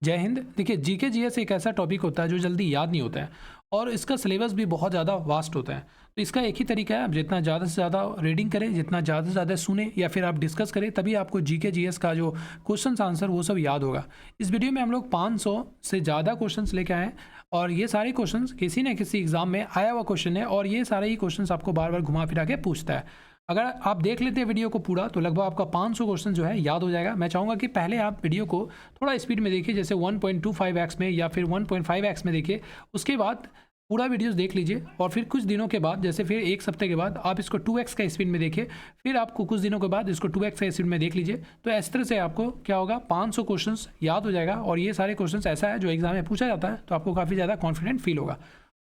जय हिंद। देखिए, GK GS एक ऐसा टॉपिक होता है जो जल्दी याद नहीं होता है और इसका सिलेबस भी बहुत ज़्यादा वास्ट होता है। तो इसका एक ही तरीका है, आप जितना ज़्यादा से ज़्यादा रीडिंग करें, जितना ज़्यादा से ज़्यादा सुने या फिर आप डिस्कस करें, तभी आपको जीके जीएस का जो क्वेश्चंस आंसर वो सब याद होगा। इस वीडियो में हम लोग 500 से ज़्यादा क्वेश्चंस लेके आए हैं और ये सारे क्वेश्चंस किसी न किसी एग्जाम में आया हुआ क्वेश्चन है और ये सारे ही क्वेश्चंस आपको बार बार घुमा फिरा के पूछता है। अगर आप देख लेते हैं वीडियो को पूरा तो लगभग आपका 500 क्वेश्चन जो है याद हो जाएगा। मैं चाहूँगा कि पहले आप वीडियो को थोड़ा स्पीड में देखिए, जैसे 1.25x में या फिर 1.5x में देखिए। उसके बाद पूरा वीडियोस देख लीजिए और फिर कुछ दिनों के बाद, जैसे फिर एक हफ्ते के बाद आप इसको 2x का स्पीड में देखिए, फिर आपको कुछ दिनों के बाद इसको 2x का स्पीड में देख लीजिए। तो इस तरह से आपको क्या होगा, 500 क्वेश्चंस याद हो जाएगा और ये सारे क्वेश्चंस ऐसा है जो एग्जाम में पूछा जाता है, तो आपको काफ़ी ज़्यादा कॉन्फिडेंट फील होगा।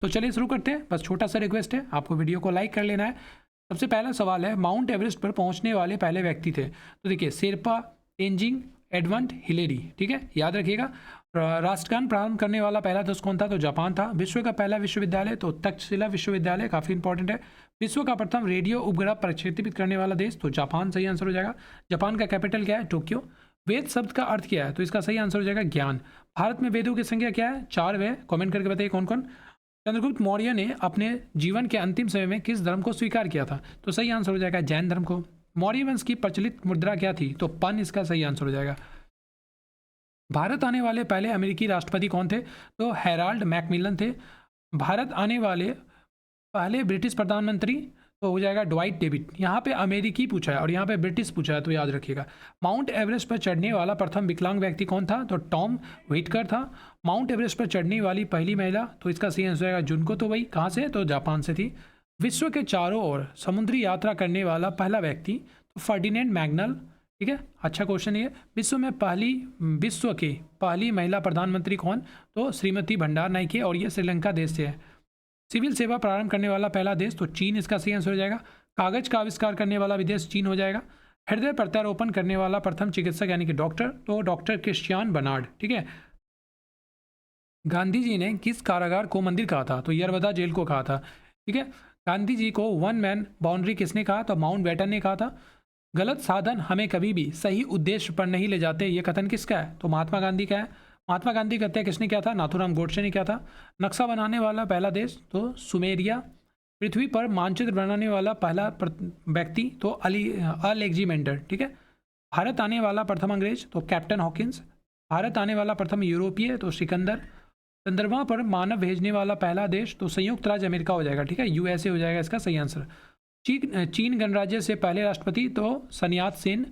तो चलिए शुरू करते हैं। बस छोटा सा रिक्वेस्ट है, आपको वीडियो को लाइक कर लेना है। सबसे पहला सवाल है, माउंट एवरेस्ट पर पहुंचने वाले पहले व्यक्ति थे। तो देखिए, शेरपा, तेंजिंग, एडमंड हिलेरी। ठीक है, याद रखिएगा। राष्ट्रगान प्रारंभ करने वाला पहला देश कौन था? तो जापान था। विश्व का पहला विश्वविद्यालय तो तक्षशिला विश्वविद्यालय, काफी इंपॉर्टेंट है। विश्व का प्रथम रेडियो उपग्रह प्रक्षेपित करने वाला देश तो जापान, सही आंसर हो जाएगा। जापान का कैपिटल क्या है? टोक्यो। वेद शब्द का अर्थ क्या है? तो इसका सही आंसर हो जाएगा ज्ञान। भारत में वेदों की संख्या क्या है? 4 वे। कमेंट करके बताइए कौन कौन। चंद्रगुप्त मौर्य ने अपने जीवन के अंतिम समय में किस धर्म को स्वीकार किया था? तो सही आंसर हो जाएगा जैन धर्म को। मौर्य वंश की प्रचलित मुद्रा क्या थी? तो पन इसका सही आंसर हो जाएगा। भारत आने वाले पहले अमेरिकी राष्ट्रपति कौन थे? तो हैराल्ड मैकमिलन थे। भारत आने वाले पहले ब्रिटिश प्रधानमंत्री तो हो जाएगा ड्वाइट डेविड। यहाँ पे अमेरिकी पूछा है और यहाँ पे ब्रिटिश पूछा है, तो याद रखिएगा। माउंट एवरेस्ट पर चढ़ने वाला प्रथम विकलांग व्यक्ति कौन था? तो टॉम व्हिटकर था। माउंट एवरेस्ट पर चढ़ने वाली पहली महिला तो इसका सही आंसर होगा जुनको। तो वही कहाँ से? तो जापान से थी। विश्व के चारों ओर समुद्री यात्रा करने वाला पहला व्यक्ति तो फर्डिनेंड मैग्नल। ठीक है, अच्छा क्वेश्चन ये। विश्व की पहली महिला प्रधानमंत्री कौन? तो श्रीमती भंडार नायके और ये श्रीलंका देश से है। सिविल सेवा प्रारंभ करने वाला पहला देश तो चीन, इसका सही आंसर हो जाएगा। कागज का आविष्कार करने वाला विदेश चीन हो जाएगा। हृदय प्रत्यारोपण करने वाला प्रथम चिकित्सक यानी कि डॉक्टर तो डॉक्टर क्रिश्चियन बर्नार्ड। ठीक है। गांधी जी ने किस कारागार को मंदिर कहा था? तो यरवदा जेल को कहा था। ठीक है। गांधी जी को वन मैन बाउंड्री किसने कहा? तो माउंट बैटन ने कहा था। गलत साधन हमें कभी भी सही उद्देश्य पर नहीं ले जाते, ये कथन किसका है? तो महात्मा गांधी का है। महात्मा गांधी की हत्या किसने किया था? नाथूराम गोडसे ने किया था। नक्शा बनाने वाला पहला देश तो सुमेरिया। पृथ्वी पर मानचित्र बनाने वाला पहला व्यक्ति तो अलेक्जेंडर। ठीक है। भारत आने वाला प्रथम अंग्रेज तो कैप्टन हॉकिंस। भारत आने वाला प्रथम यूरोपीय तो सिकंदर। चंद्रमा पर मानव भेजने वाला पहला देश तो संयुक्त राज्य अमेरिका हो जाएगा। ठीक है, यूएसए हो जाएगा इसका सही आंसर। चीन गणराज्य से पहले राष्ट्रपति तो सन्यात सेन।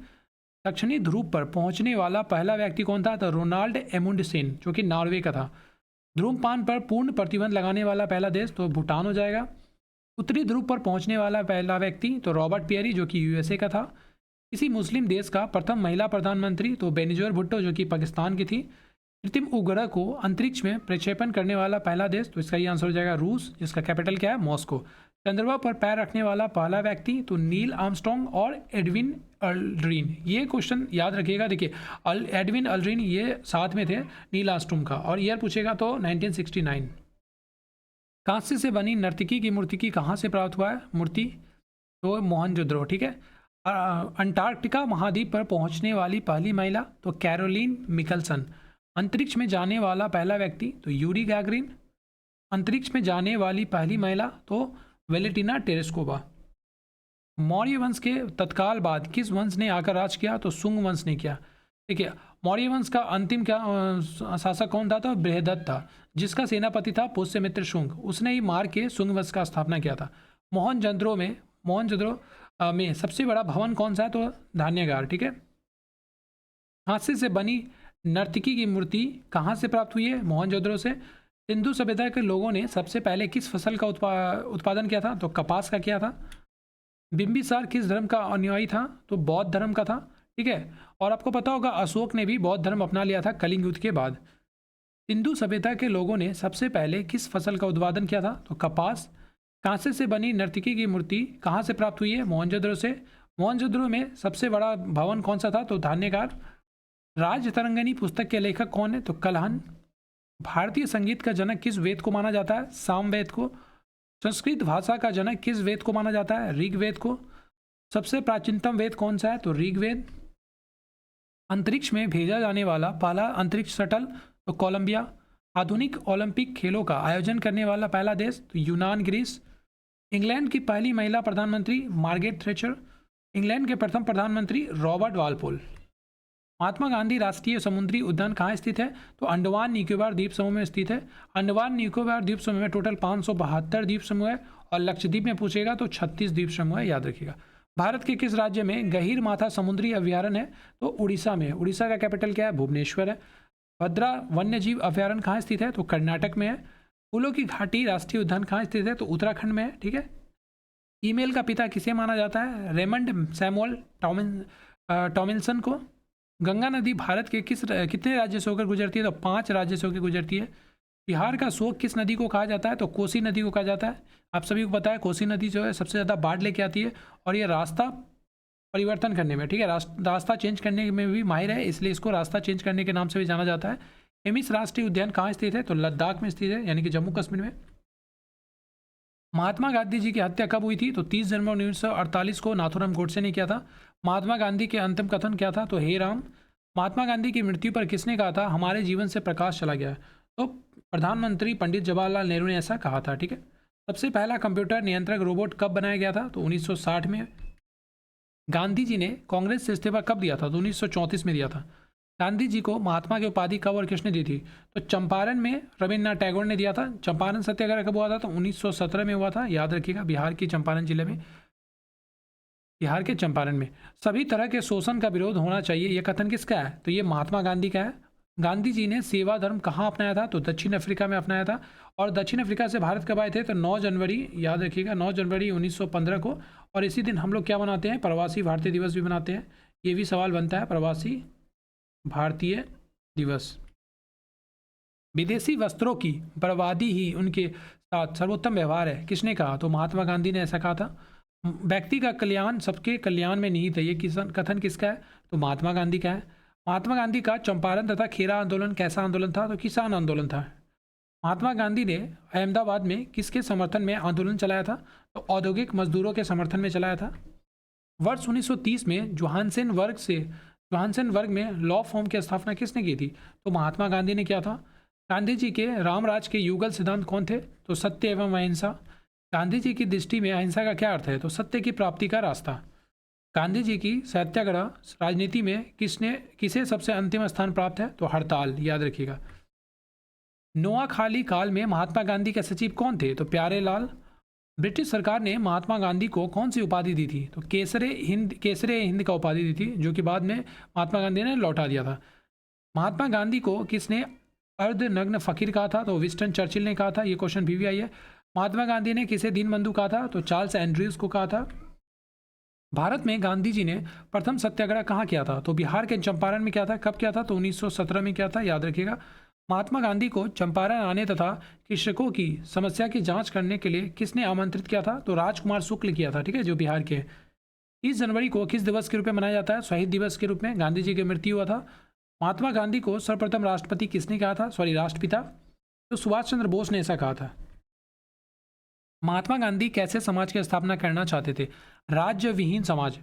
दक्षिणी ध्रुव पर पहुंचने वाला पहला व्यक्ति कौन था? तो रोनाल्ड एमुंडसेन, जो कि नॉर्वे का था। धूम्रपान पर पूर्ण प्रतिबंध लगाने वाला पहला देश तो भूटान हो जाएगा। उत्तरी ध्रुव पर पहुंचने वाला पहला व्यक्ति तो रॉबर्ट पियरी, जो कि यूएसए का था। किसी मुस्लिम देश का प्रथम महिला प्रधानमंत्री तो बेनजीर भुट्टो, जो कि पाकिस्तान की थी। कृत्रिम उपग्रह को अंतरिक्ष में प्रक्षेपण करने वाला पहला देश तो इसका ही आंसर हो जाएगा रूस, जिसका कैपिटल क्या है? मॉस्को। चंद्रमा पर पैर रखने वाला पहला व्यक्ति तो नील आर्मस्ट्रॉन्ग और एडविन अल्ड्रिन। ये क्वेश्चन याद रखिएगा। देखिए, एडविन अल्ड्रिन ये साथ में थे नील आर्मस्ट्रॉन्ग का, और ईयर पूछेगा तो 1969। कांस्य से बनी नर्तकी की मूर्ति की कहाँ से प्राप्त हुआ है मूर्ति? तो मोहनजोदड़ो। ठीक है। अंटार्कटिका महाद्वीप पर पहुंचने वाली पहली महिला तो कैरोलिन मिकलसन। अंतरिक्ष में जाने वाला पहला व्यक्ति तो यूरी गैगरिन। अंतरिक्ष में जाने वाली पहली महिला तो वेलेटिना तेरेस्कोवा। मौर्य वंश के तत्काल बाद किस वंश ने आकर राज किया? तो शुंग वंश ने किया। देखिए, मौर्य वंश का अंतिम क्या शासक कौन था? तो बृहदत्त था, जिसका सेनापति था पुष्यमित्र शुंग। उसने ही मार के शुंग वंश का स्थापना किया था। मोहनजोदड़ो में सबसे बड़ा भवन कौन सा है? तो धान्यगार। ठीक है। हास्य से बनी नर्तकी की मूर्ति कहाँ से प्राप्त हुई है? मोहनजोदड़ो से। सिंधु सभ्यता के लोगों ने सबसे पहले किस फसल का उत्पादन किया था? तो कपास का किया था। बिंबिसार किस धर्म का अनुयायी था? तो बौद्ध धर्म का था। ठीक है। और आपको पता होगा अशोक ने भी बौद्ध धर्म अपना लिया था कलिंग युद्ध के बाद। सिंधु सभ्यता के लोगों ने सबसे पहले किस फसल का उत्पादन किया था? तो कपास। कांसे से बनी नर्तकी की मूर्ति कहाँ से प्राप्त हुई है? मोहनजोदड़ो से। मोहनजोदड़ो में सबसे बड़ा भवन कौन सा था? तो धान्यगार। राज तरंगिणी पुस्तक के लेखक कौन है? तो कलहन। भारतीय संगीत का जनक किस वेद को माना जाता है? सामवेद को। संस्कृत भाषा का जनक किस वेद को माना जाता है? ऋग्वेद को। सबसे प्राचीनतम वेद कौन सा है? तो ऋग्वेद। अंतरिक्ष में भेजा जाने वाला पहला अंतरिक्ष शटल तो कोलंबिया। आधुनिक ओलंपिक खेलों का आयोजन करने वाला पहला देश तो यूनान, ग्रीस। इंग्लैंड की पहली महिला प्रधानमंत्री मार्गरेट थ्रेचर। इंग्लैंड के प्रथम प्रधानमंत्री रॉबर्ट वालपोल। महात्मा गांधी राष्ट्रीय समुद्री उद्यान कहाँ स्थित है? तो अंडमान निकोबार द्वीप समूह में स्थित है। अंडमान निकोबार द्वीप समूह में टोटल 572 द्वीप समूह है और लक्षद्वीप में पूछेगा तो 36 द्वीप समूह है, याद रखिएगा। भारत के किस राज्य में गहीर माथा समुद्री अभयारण्य है? तो उड़ीसा में। उड़ीसा का कैपिटल क्या है? भुवनेश्वर है। भद्रा वन्य जीव अभयारण्य कहाँ स्थित है? तो कर्नाटक में है। फूलों की घाटी राष्ट्रीय उद्यान कहाँ स्थित है? तो उत्तराखंड में है। ठीक है। ईमेल का पिता किसे माना जाता है? रेमंड सैमुअल टॉमिल्सन को। गंगा नदी भारत के कितने राज्य से होकर गुजरती है? तो 5 राज्य से होकर गुजरती है। बिहार का शोक किस नदी को कहा जाता है? तो कोसी नदी को कहा जाता है। आप सभी को पता है कोसी नदी जो है सबसे ज़्यादा बाढ़ लेके आती है और ये रास्ता परिवर्तन करने में, ठीक है, रास्ता चेंज करने में भी माहिर है, इसलिए इसको रास्ता चेंज करने के नाम से भी जाना जाता है। एमिस राष्ट्रीय उद्यान कहाँ स्थित है? तो लद्दाख में स्थित है, यानी कि जम्मू कश्मीर में। महात्मा गांधी जी की हत्या कब हुई थी? तो 30 जनवरी 1948 को नाथूराम गोडसे ने किया था। महात्मा गांधी के अंतिम कथन क्या था? तो हे राम। महात्मा गांधी की मृत्यु पर किसने कहा था हमारे जीवन से प्रकाश चला गया? तो प्रधानमंत्री पंडित जवाहरलाल नेहरू ने ऐसा कहा था। ठीक है। सबसे पहला कंप्यूटर नियंत्रक रोबोट कब बनाया गया था? तो 1960 में। गांधी जी ने कांग्रेस से इस्तीफा कब दिया था? तो 1934 में दिया था। गांधी जी को महात्मा की उपाधि कब और किसने दी थी? तो चंपारण में रविन्द्रनाथ टैगोर ने दिया था। चंपारण सत्याग्रह कब हुआ था? तो 1917 में हुआ था, याद रखिएगा, बिहार की चंपारण जिले में, बिहार के चंपारण में। सभी तरह के शोषण का विरोध होना चाहिए, यह कथन किसका है? तो ये महात्मा गांधी का है। गांधी जी ने सेवा धर्म कहाँ अपनाया था? तो दक्षिण अफ्रीका में अपनाया था। और दक्षिण अफ्रीका से भारत कब आए थे? तो 9 जनवरी, याद रखिएगा, 9 जनवरी 1915 को। और इसी दिन हम लोग क्या मनाते हैं? प्रवासी भारतीय दिवस भी मनाते हैं। ये भी सवाल बनता है, प्रवासी भारतीय दिवस। विदेशी वस्त्रों की बर्बादी ही उनके साथ सर्वोत्तम व्यवहार है, किसने कहा? तो महात्मा गांधी ने ऐसा कहा था। व्यक्ति का कल्याण सबके कल्याण में निहित है, ये कथन किसका है? तो महात्मा गांधी का है। महात्मा गांधी का चंपारण तथा खेरा आंदोलन कैसा आंदोलन था? तो किसान आंदोलन था। महात्मा गांधी ने अहमदाबाद में किसके समर्थन में आंदोलन चलाया था? तो औद्योगिक मजदूरों के समर्थन में चलाया था। वर्ष 1930 में जोहानसेन वर्ग में लॉ फॉर्म की स्थापना किसने की थी? तो महात्मा गांधी ने किया था। गांधी जी के रामराज के युगल सिद्धांत कौन थे? तो सत्य एवं अहिंसा। गांधी जी की दृष्टि में अहिंसा का क्या अर्थ है? तो सत्य की प्राप्ति का रास्ता। गांधी जी की सत्याग्रह राजनीति में किसे सबसे अंतिम स्थान प्राप्त है? तो हड़ताल, याद रखिएगा। नोआखाली काल में महात्मा गांधी के सचिव कौन थे? तो प्यारे लाल। ब्रिटिश सरकार ने महात्मा गांधी को कौन सी उपाधि दी थी? तो केसरे हिंद का उपाधि दी थी, जो कि बाद में महात्मा गांधी ने लौटा दिया था। महात्मा गांधी को किसने अर्धनग्न फकीर कहा था? तो विंस्टन चर्चिल ने कहा था। ये क्वेश्चन भी आई है। महात्मा गांधी ने किसे दीनबंधु कहा था? तो चार्ल्स एंड्रयूज को कहा था। भारत में गांधी जी ने प्रथम सत्याग्रह कहाँ किया था? तो बिहार के चंपारण में किया था। कब किया था? तो 1917 में किया था, याद रखिएगा। महात्मा गांधी को चंपारण आने तथा कृषकों की समस्या की जांच करने के लिए किसने आमंत्रित किया था? तो राजकुमार शुक्ल किया था, ठीक है, जो बिहार के। 30 जनवरी को किस दिवस के रूप में मनाया जाता है? शहीद दिवस के रूप में। गांधी जी की मृत्यु हुआ था। महात्मा गांधी को सर्वप्रथम राष्ट्रपति किसने कहा था? राष्ट्रपिता। तो सुभाष चंद्र बोस ने ऐसा कहा था। महात्मा गांधी कैसे समाज की स्थापना करना चाहते थे? राज्य विहीन समाज।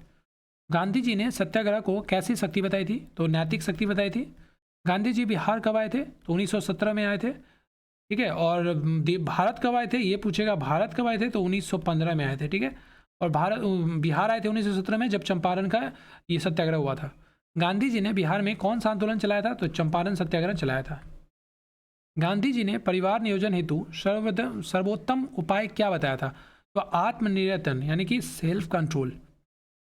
गांधी जी ने सत्याग्रह को कैसी शक्ति बताई थी? तो नैतिक शक्ति बताई थी। गांधी जी बिहार कब आए थे? तो 1917 में आए थे, ठीक है। और भारत कब आए थे? ये पूछेगा, भारत कब आए थे? तो 1915 में आए थे, ठीक है। और बिहार आए थे 1917 में, जब चंपारण का ये सत्याग्रह हुआ था। गांधी जी ने बिहार में कौन सा आंदोलन चलाया था? तो चंपारण सत्याग्रह चलाया था। गांधी जी ने परिवार नियोजन हेतु सर्वोत्तम उपाय क्या बताया था? तो आत्मनियंत्रण, यानी कि सेल्फ कंट्रोल।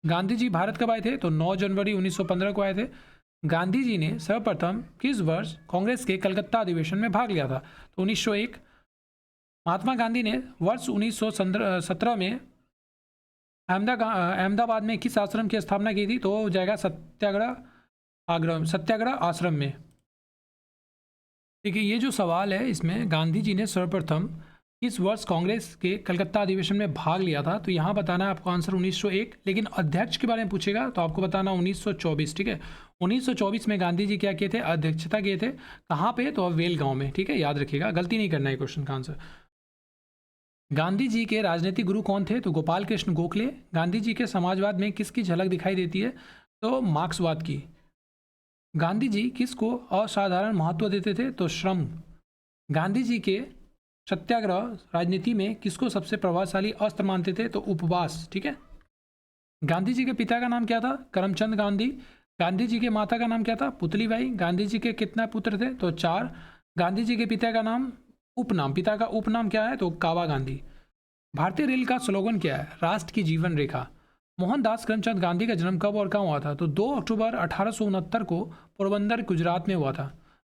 गांधी जी भारत कब आए थे? तो 9 जनवरी 1915 को आए थे। गांधी जी ने सर्वप्रथम किस वर्ष कांग्रेस के कलकत्ता अधिवेशन में भाग लिया था? तो 1901। महात्मा गांधी ने वर्ष 1917 में अहमदाबाद में किस आश्रम की स्थापना की थी? तो हो जाएगा सत्याग्रह आश्रम में। देखिए, ये जो सवाल है इसमें गांधी जी ने सर्वप्रथम किस वर्ष कांग्रेस के कलकत्ता अधिवेशन में भाग लिया था? तो यहाँ बताना है आपको आंसर 1901। लेकिन अध्यक्ष के बारे में पूछेगा तो आपको बताना 1924, ठीक है। 1924 में गांधी जी क्या किए थे? अध्यक्षता किए थे। कहाँ पे? तो वेल गांव में, ठीक है, याद रखिएगा, गलती नहीं करना है क्वेश्चन का आंसर। गांधी जी के राजनीतिक गुरु कौन थे? तो गोपाल कृष्ण गोखले। गांधी जी के समाजवाद में किसकी झलक दिखाई देती है? तो मार्क्सवाद की। गांधी जी किसको असाधारण महत्व देते थे? तो श्रम। गांधी जी के सत्याग्रह राजनीति में किसको सबसे प्रभावशाली अस्त्र मानते थे? तो उपवास। ठीक है। गांधी जी के पिता का नाम क्या था? करमचंद गांधी। गांधी जी के माता का नाम क्या था? पुतलीबाई। गांधी जी के कितने पुत्र थे? तो 4। गांधी जी के पिता का नाम, उपनाम, पिता का उपनाम क्या है? तो काबा गांधी। भारतीय रेल का स्लोगन क्या है? राष्ट्र की जीवन रेखा। मोहनदास करमचंद गांधी का जन्म कब और कहाँ हुआ था? तो 2 अक्टूबर 1869 को पोरबंदर गुजरात में हुआ था।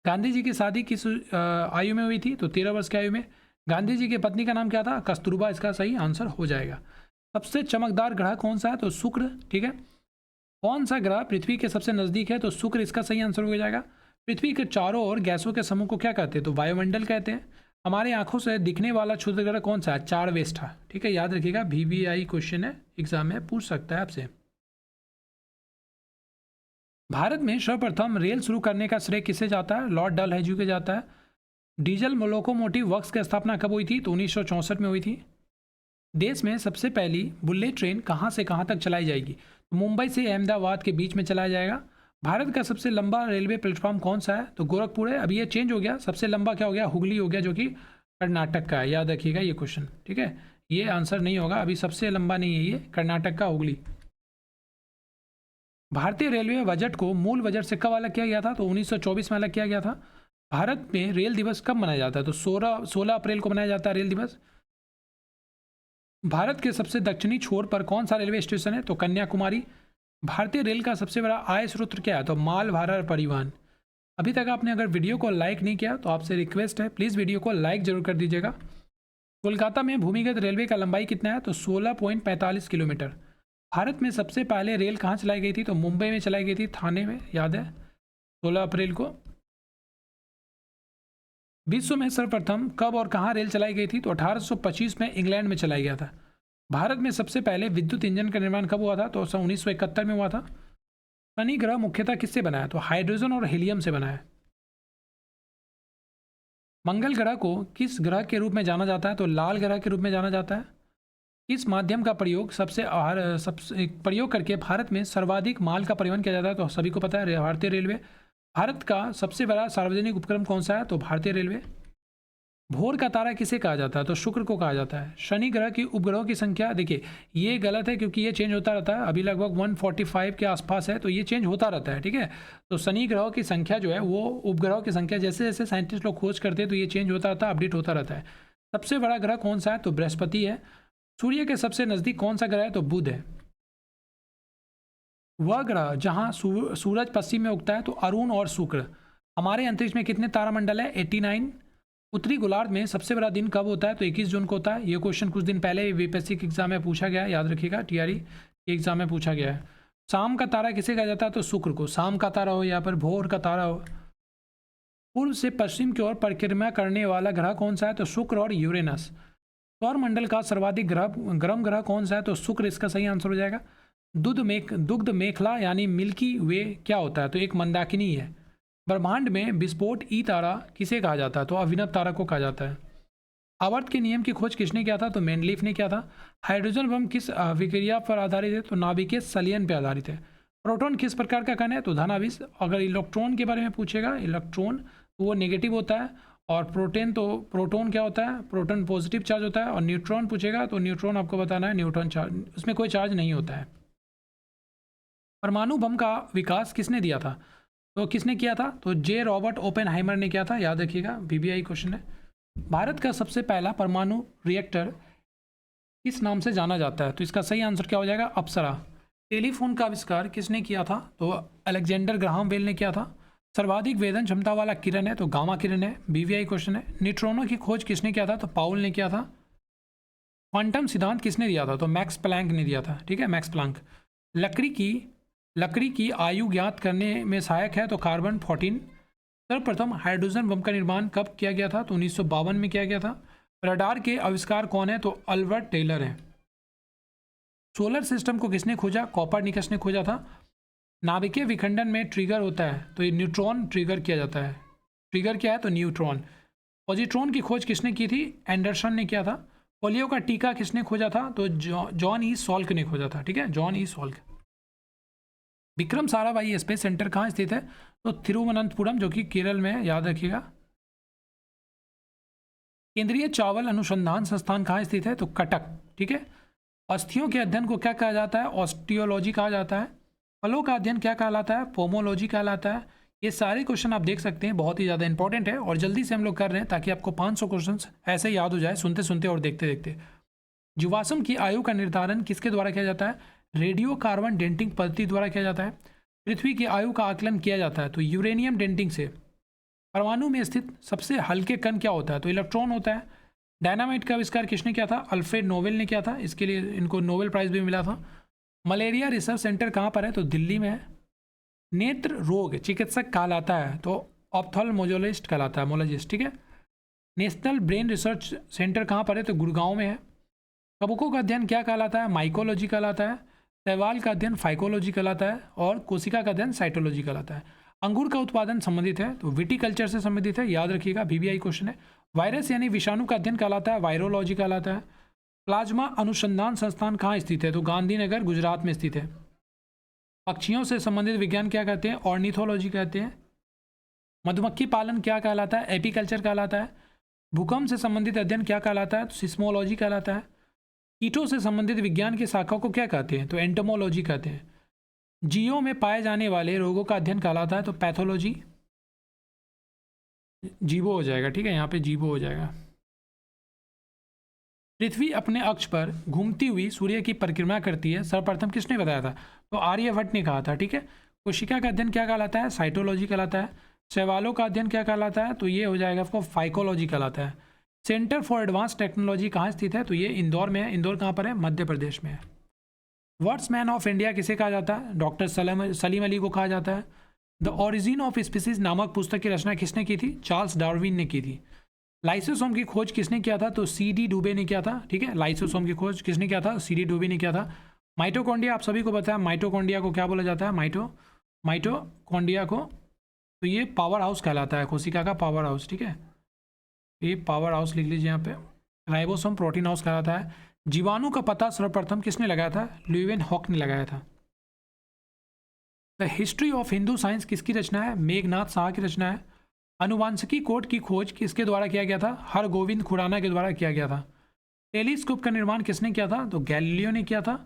गांधी जी की शादी किस आयु में हुई थी? तो 13 वर्ष की आयु में। गांधी जी की पत्नी का नाम क्या था? कस्तूरबा इसका सही आंसर हो जाएगा। सबसे चमकदार ग्रह कौन सा है? तो शुक्र। ठीक है। कौन सा ग्रह पृथ्वी के सबसे नजदीक है? तो शुक्र इसका सही आंसर हो जाएगा। पृथ्वी के चारों ओर गैसों के समूह को क्या कहते हैं? तो वायुमंडल कहते हैं। हमारी आंखों से दिखने वाला क्षुद्र ग्रह कौन सा है? चारवेष्ठा। ठीक है, याद रखिएगा, VVI क्वेश्चन है, एग्जाम में पूछ सकता है आपसे। भारत में सर्वप्रथम रेल शुरू करने का श्रेय किसे जाता है? लॉर्ड डलहौजी को जाता है। डीजल लोकोमोटिव वर्क्स की स्थापना कब हुई थी? तो 1964 में हुई थी। देश में सबसे पहली बुलेट ट्रेन कहाँ से कहाँ तक चलाई जाएगी? तो मुंबई से अहमदाबाद के बीच में चलाया जाएगा। भारत का सबसे लंबा रेलवे प्लेटफॉर्म कौन सा है? तो गोरखपुर है। अभी ये चेंज हो गया, सबसे लंबा क्या हो गया? हुगली हो गया, जो कि कर्नाटक का है। याद रखिएगा ये क्वेश्चन। ठीक है, ये आंसर नहीं होगा, अभी सबसे लंबा नहीं है, ये कर्नाटक का हुगली। भारतीय रेलवे बजट को मूल बजट से कब अलग किया गया था? तो 1924 में अलग किया गया था। भारत में रेल दिवस कब मनाया जाता है? तो 16 अप्रैल को मनाया जाता है रेल दिवस। भारत के सबसे दक्षिणी छोर पर कौन सा रेलवे स्टेशन है? तो कन्याकुमारी। भारतीय रेल का सबसे बड़ा आय स्रोत क्या है? तो माल भाड़ा परिवहन। अभी तक आपने अगर वीडियो को लाइक नहीं किया तो आपसे रिक्वेस्ट है, प्लीज़ वीडियो को लाइक जरूर कर दीजिएगा। कोलकाता में भूमिगत रेलवे का लंबाई कितना है? तो 16.45 किलोमीटर। भारत में सबसे पहले रेल कहाँ चलाई गई थी? तो मुंबई में चलाई गई थी, थाने में, याद है, 16 अप्रैल को। विश्व में सर्वप्रथम कब और कहाँ रेल चलाई गई थी? तो 1825 में इंग्लैंड में चलाया गया था। भारत में सबसे पहले विद्युत इंजन का निर्माण कब हुआ था? तो 1971 में हुआ था। शनि ग्रह मुख्यतः किससे बना है? तो हाइड्रोजन और हीलियम से बना है। मंगल ग्रह को किस ग्रह के रूप में जाना जाता है? तो लाल ग्रह के रूप में जाना जाता है। इस माध्यम का प्रयोग सबसे प्रयोग करके भारत में सर्वाधिक माल का परिवहन किया जाता है? तो सभी को पता है, भारतीय रेलवे। भारत का सबसे बड़ा सार्वजनिक उपक्रम कौन सा है? तो भारतीय रेलवे। भोर का तारा किसे कहा जाता है? तो शुक्र को कहा जाता है। शनि ग्रह की उपग्रहों की संख्या, देखिए ये गलत है क्योंकि ये चेंज होता रहता है, अभी लगभग 145 के आसपास है, तो ये चेंज होता रहता है। ठीक है, तो शनि ग्रहों की संख्या जो है वो उपग्रहों की संख्या जैसे जैसे साइंटिस्ट लोग खोज करते हैं तो ये चेंज होता रहता है, अपडेट होता रहता है। सबसे बड़ा ग्रह कौन सा है? तो बृहस्पति है। सूर्य के सबसे नज़दीक कौन सा ग्रह है? तो बुध है। वह ग्रह जहाँ सूरज पश्चिम में उगता है तो अरुण और शुक्र। हमारे अंतरिक्ष में कितने तारामंडल है? 89। उत्तरी गोलार्ध में सबसे बड़ा दिन कब होता है? तो 21 जून को होता है। ये क्वेश्चन कुछ दिन पहले यूपीएससी के एग्जाम में पूछा गया है, याद रखिएगा, टीआरई के एग्जाम में पूछा गया है। शाम का तारा किसे कहा जाता है? तो शुक्र को। शाम का तारा हो या फिर भोर का तारा हो। पूर्व से पश्चिम की ओर परिक्रमा करने वाला ग्रह कौन सा है? तो शुक्र और यूरेनस। सौरमंडल का सर्वाधिक गर्म ग्रह कौन सा है? तो शुक्र इसका सही आंसर हो जाएगा। दुग्ध मेखला यानी मिल्की वे क्या होता है? तो एक मंदाकिनी है। ब्रह्मांड में विस्फोट ई तारा किसे कहा जाता है? तो अभिनव तारा को कहा जाता है। आवर्त के नियम की खोज किसने किया था? तो मेंडलीफ ने किया था। हाइड्रोजन बम किस विक्रिया पर आधारित है? तो नाभिकीय संलयन पर आधारित है। प्रोटॉन किस प्रकार का कण है? तो धनावेश। अगर इलेक्ट्रॉन के बारे में पूछेगा, इलेक्ट्रॉन तो वो नेगेटिव होता है, और प्रोटॉन क्या होता है? प्रोटॉन पॉजिटिव चार्ज होता है। और न्यूट्रॉन पूछेगा तो न्यूट्रॉन आपको बताना है न्यूट्रॉन चार्ज, उसमें कोई चार्ज नहीं होता है। परमाणु बम का विकास किसने दिया था? तो किसने किया था? तो जे रॉबर्ट ओपेनहाइमर ने किया था, याद रखिएगा, VVI क्वेश्चन है। भारत का सबसे पहला परमाणु रिएक्टर किस नाम से जाना जाता है? तो इसका सही आंसर क्या हो जाएगा? अप्सरा। टेलीफोन का आविष्कार किसने किया था? तो अलेक्जेंडर ग्राहम बेल ने किया था। सर्वाधिक वेदन क्षमता वाला किरण है? तो गामा किरण है, VVI क्वेश्चन है। न्यूट्रॉनों की खोज किसने किया था? तो पाउल ने किया था। क्वांटम सिद्धांत किसने दिया था? तो मैक्स प्लैंक ने दिया था। ठीक है, मैक्स प्लैंक। लकड़ी की आयु ज्ञात करने में सहायक है? तो कार्बन 14। सर्वप्रथम हाइड्रोजन बम का निर्माण कब किया गया था? तो 1952 में किया गया था। रडार के आविष्कार कौन है? तो अल्बर्ट टेलर है। सोलर सिस्टम को किसने खोजा? कॉपरनिकस ने खोजा था। नाभिकीय विखंडन में ट्रिगर होता है, तो ये न्यूट्रॉन ट्रिगर किया जाता है। ट्रिगर क्या है? तो न्यूट्रॉन। पॉजिट्रॉन की खोज किसने की थी? एंडरसन ने किया था। पोलियो का टीका किसने खोजा था? तो जॉन ई सॉल्क ने खोजा था। ठीक है, John E Salk. Vikram Sarabhai space centre कहाँ स्थित है? तो तिरुवनंतपुरम, जो कि केरल में है, याद रखिएगा। केंद्रीय चावल अनुसंधान संस्थान कहाँ स्थित है? तो कटक, ठीक है। अस्थियों के अध्ययन को क्या कहा जाता है? ऑस्टियोलॉजी कहा जाता है। फलों का अध्ययन क्या कहलाता है? पोमोलॉजी कहलाता है। ये सारे क्वेश्चन आप देख सकते हैं, बहुत ही ज़्यादा इंपॉर्टेंट है और जल्दी से हम लोग कर रहे हैं ताकि आपको 500 क्वेश्चन ऐसे याद हो जाए सुनते सुनते और देखते देखते। जीवाश्म की आयु का निर्धारण किसके द्वारा किया जाता है? रेडियो कार्बन डेटिंग पद्धति द्वारा किया जाता है। पृथ्वी की आयु का आकलन किया जाता है तो यूरेनियम डेटिंग से। परमाणु में स्थित सबसे हल्के कण क्या होता है? तो इलेक्ट्रॉन होता है। डायनामाइट का आविष्कार किसने किया था? अल्फ्रेड नोबेल ने किया था। इसके लिए इनको नोबेल प्राइज भी मिला था। मलेरिया रिसर्च सेंटर कहाँ पर है? तो दिल्ली में है। नेत्र रोग चिकित्सक कहलाता है तो ऑप्थेल्मोलॉजिस्ट कहलाता है, मोलॉजिस्ट, ठीक है। नेशनल ब्रेन रिसर्च सेंटर कहाँ पर है? तो गुड़गांव में है। कवकों का अध्ययन क्या कहलाता है? माइकोलॉजी कहलाता है। शैवाल का अध्ययन फाइकोलॉजी कहलाता है और कोशिका का अध्ययन साइटोलॉजी कहलाता है। अंगूर का उत्पादन संबंधित है तो विटिकल्चर से संबंधित है, याद रखिएगा, VBI क्वेश्चन है। वायरस यानी विषाणु का अध्ययन कहलाता है वायरोलॉजी कहलाता है। प्लाज्मा अनुसंधान संस्थान कहाँ स्थित है? तो गांधीनगर, गुजरात में स्थित है। पक्षियों से संबंधित विज्ञान क्या कहते हैं? ऑर्निथोलॉजी कहते हैं। मधुमक्खी पालन क्या कहलाता है? एपीकल्चर कहलाता है। भूकंप से संबंधित अध्ययन क्या कहलाता है? तो सिस्मोलॉजी कहलाता है। कीटों से संबंधित विज्ञान की शाखा को क्या कहते हैं? तो एंटोमोलॉजी कहते हैं। जीवों में पाए जाने वाले रोगों का अध्ययन कहलाता है तो पैथोलॉजी। जीवो हो जाएगा, ठीक है, यहाँ पे जीवो हो जाएगा। पृथ्वी अपने अक्ष पर घूमती हुई सूर्य की परिक्रमा करती है, सर्वप्रथम किसने बताया था? तो आर्यभट्ट ने कहा था, ठीक है। कोशिका का अध्ययन क्या कहलाता है? साइटोलॉजी कहलाता है। शैवालों का अध्ययन क्या कहलाता है? तो ये हो जाएगा आपको फाइकोलॉजी कहलाता है। सेंटर फॉर एडवांस टेक्नोलॉजी कहाँ स्थित है? तो ये इंदौर में है। इंदौर कहाँ पर है? मध्य प्रदेश में है। वर्ड्समैन ऑफ इंडिया किसे कहा जाता है? डॉक्टर सलीम अली को कहा जाता है। द ओरिजिन ऑफ स्पीसीज नामक पुस्तक की रचना किसने की थी? चार्ल्स डार्विन ने की थी। लाइसोसोम की खोज किसने किया था? तो CD डुबे ने किया था, ठीक है। लाइसोसोम की खोज किसने किया था? CD डुबे ने किया था। माइटोकॉन्ड्रिया आप सभी को पता है, माइटोकॉन्ड्रिया को क्या बोला जाता है? माइटोकॉन्ड्रिया को, तो ये पावर हाउस कहलाता है, कोशिका का पावर हाउस, ठीक है। ये पावर हाउस लिख लीजिए यहाँ पे। राइबोसोम प्रोटीन हाउस कहलाता है। जीवाणु का पता सर्वप्रथम किसने लगाया था? ल्यूवेन हॉक ने लगाया था। The history of Hindu science किसकी रचना है? मेघनाथ शाह की रचना है। अनुवांशिकी कोड की खोज किसके द्वारा किया गया था? हरगोविंद खुराना के द्वारा किया गया था। टेलीस्कोप का निर्माण किसने किया था? तो गैलीलियो ने किया था।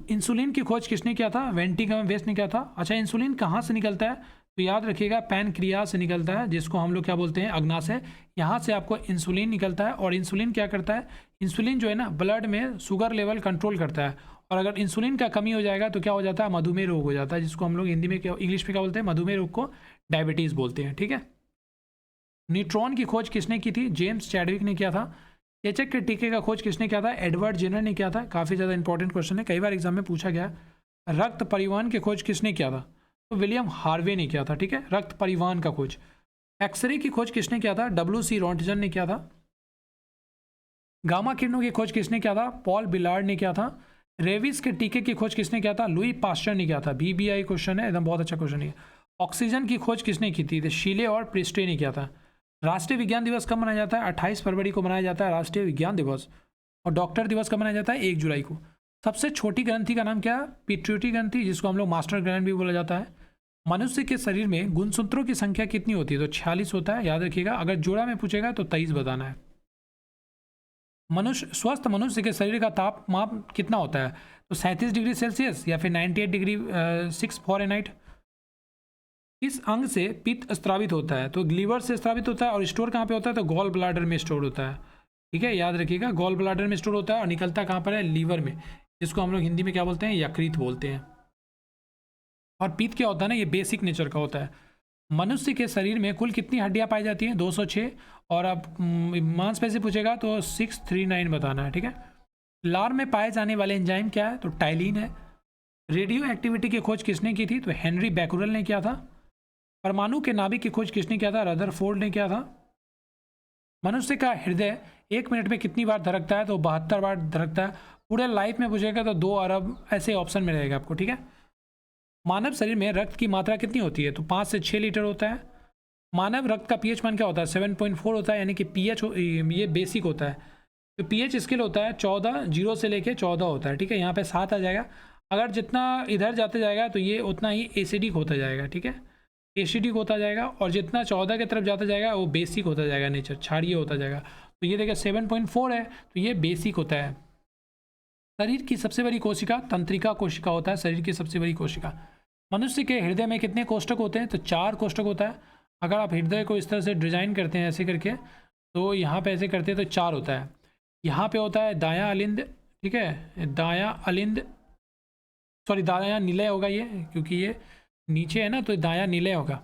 इंसुलिन की खोज किसने किया था? वेंटिगम वेस्ट ने किया था। अच्छा, इंसुलिन कहाँ से निकलता है? तो याद रखिएगा, पैनक्रियाज से निकलता है, जिसको हम लोग क्या बोलते हैं? अग्नाशय। यहाँ से आपको इंसुलिन निकलता है और इंसुलिन क्या करता है? इंसुलिन जो है ना, ब्लड में शुगर लेवल कंट्रोल करता है और अगर इंसुलिन का कमी हो जाएगा तो क्या हो जाता है? मधुमेह रोग हो जाता है, जिसको हम लोग हिंदी में इंग्लिश में क्या बोलते हैं? मधुमेह रोग को डायबिटीज़ बोलते हैं, ठीक है। न्यूट्रॉन की खोज किसने की थी? जेम्स चैडविक ने किया था। चेचक के टीके का खोज किसने किया था? एडवर्ड जेनर ने किया था। काफ़ी ज़्यादा इंपॉर्टेंट क्वेश्चन है, कई बार एग्जाम में पूछा गया। रक्त परिवहन की खोज किसने किया था? तो विलियम हार्वे ने किया था, ठीक है। रक्त परिवहन का खोज। एक्सरे की खोज किसने किया था? WC रोंटजन ने किया था। गामा किरणों की खोज किसने किया था? पॉल बिलार्ड ने किया था। रेविस के टीके की खोज किसने किया था? लुई पास्चर ने किया था। BBI क्वेश्चन है, एकदम बहुत अच्छा क्वेश्चन है। ऑक्सीजन की खोज किसने की थी? शीले और प्रिस्टे ने किया था। राष्ट्रीय विज्ञान दिवस कब मनाया जाता है? 28 फरवरी को मनाया जाता है राष्ट्रीय विज्ञान दिवस। और डॉक्टर दिवस कब मनाया जाता है? 1 जुलाई को। सबसे छोटी ग्रंथि का नाम क्या है? पिट्यूटरी ग्रंथि, जिसको हम लोग मास्टर ग्लैंड भी बोला जाता है। मनुष्य के शरीर में गुणसूत्रों की संख्या कितनी होती है? तो 46 होता है, याद रखिएगा। अगर जोड़ा में पूछेगा तो 23 बताना है। स्वस्थ मनुष्य के शरीर का तापमान कितना होता है? तो 37 डिग्री सेल्सियस या फिर 98 डिग्री 6 फ़ारेनहाइट। किस अंग से पित्त स्त्रावित होता है? तो लीवर से स्त्रावित होता है और स्टोर कहाँ पे होता है? तो गॉल ब्लाडर में स्टोर होता है, ठीक है, याद रखिएगा। गॉल ब्लाडर में स्टोर होता है और निकलता कहाँ पर है? लीवर में, जिसको हम लोग हिंदी में क्या बोलते हैं? यकृत बोलते हैं। और पित्त क्या होता है ना, ये बेसिक नेचर का होता है। मनुष्य के शरीर में कुल कितनी हड्डियां पाई जाती हैं? 206। और अब मांसपेशी पूछेगा तो 639 बताना है, ठीक है। लार में पाए जाने वाले एंजाइम क्या है? तो टाइलिन है। रेडियो एक्टिविटी की खोज किसने की थी? तो हेनरी बैकुरल ने किया था। परमाणु के नाभिक की खोज किसने किया था? रदरफोर्ड ने किया था। मनुष्य का हृदय 1 मिनट में कितनी बार धड़कता है? तो 72 बार धड़कता है। पूरे लाइफ में पूछेगा तो 2 अरब ऐसे ऑप्शन में रहेगा आपको, ठीक है। मानव शरीर में रक्त की मात्रा कितनी होती है? तो 5 से 6 लीटर होता है। मानव रक्त का pH मान क्या होता है? 7.4 होता है, यानी कि pH ये बेसिक होता है। तो pH स्केल होता है 14, 0 से लेके 14 होता है, ठीक है। यहाँ पे 7 आ जाएगा। अगर जितना इधर जाते जाएगा तो ये उतना ही एसिडिक होता जाएगा, ठीक है, एसिडिक होता जाएगा, और जितना 14 की तरफ जाता जाएगा वो बेसिक होता जाएगा, नेचर क्षारीय होता जाएगा। तो ये देखिए 7.4 है, तो ये बेसिक होता है। शरीर की सबसे बड़ी कोशिका तंत्रिका कोशिका होता है, शरीर की सबसे बड़ी कोशिका। मनुष्य के हृदय में कितने कोष्ठक होते हैं? तो 4 कोष्ठक होता है। अगर आप हृदय को इस तरह से डिजाइन करते हैं ऐसे करके, तो यहाँ पे ऐसे करते हैं तो 4 होता है। यहाँ पे होता है दायां अलिंद, ठीक है, दायां अलिंद, सॉरी दायां निलय होगा ये, क्योंकि ये नीचे है ना, तो दायां निलय होगा,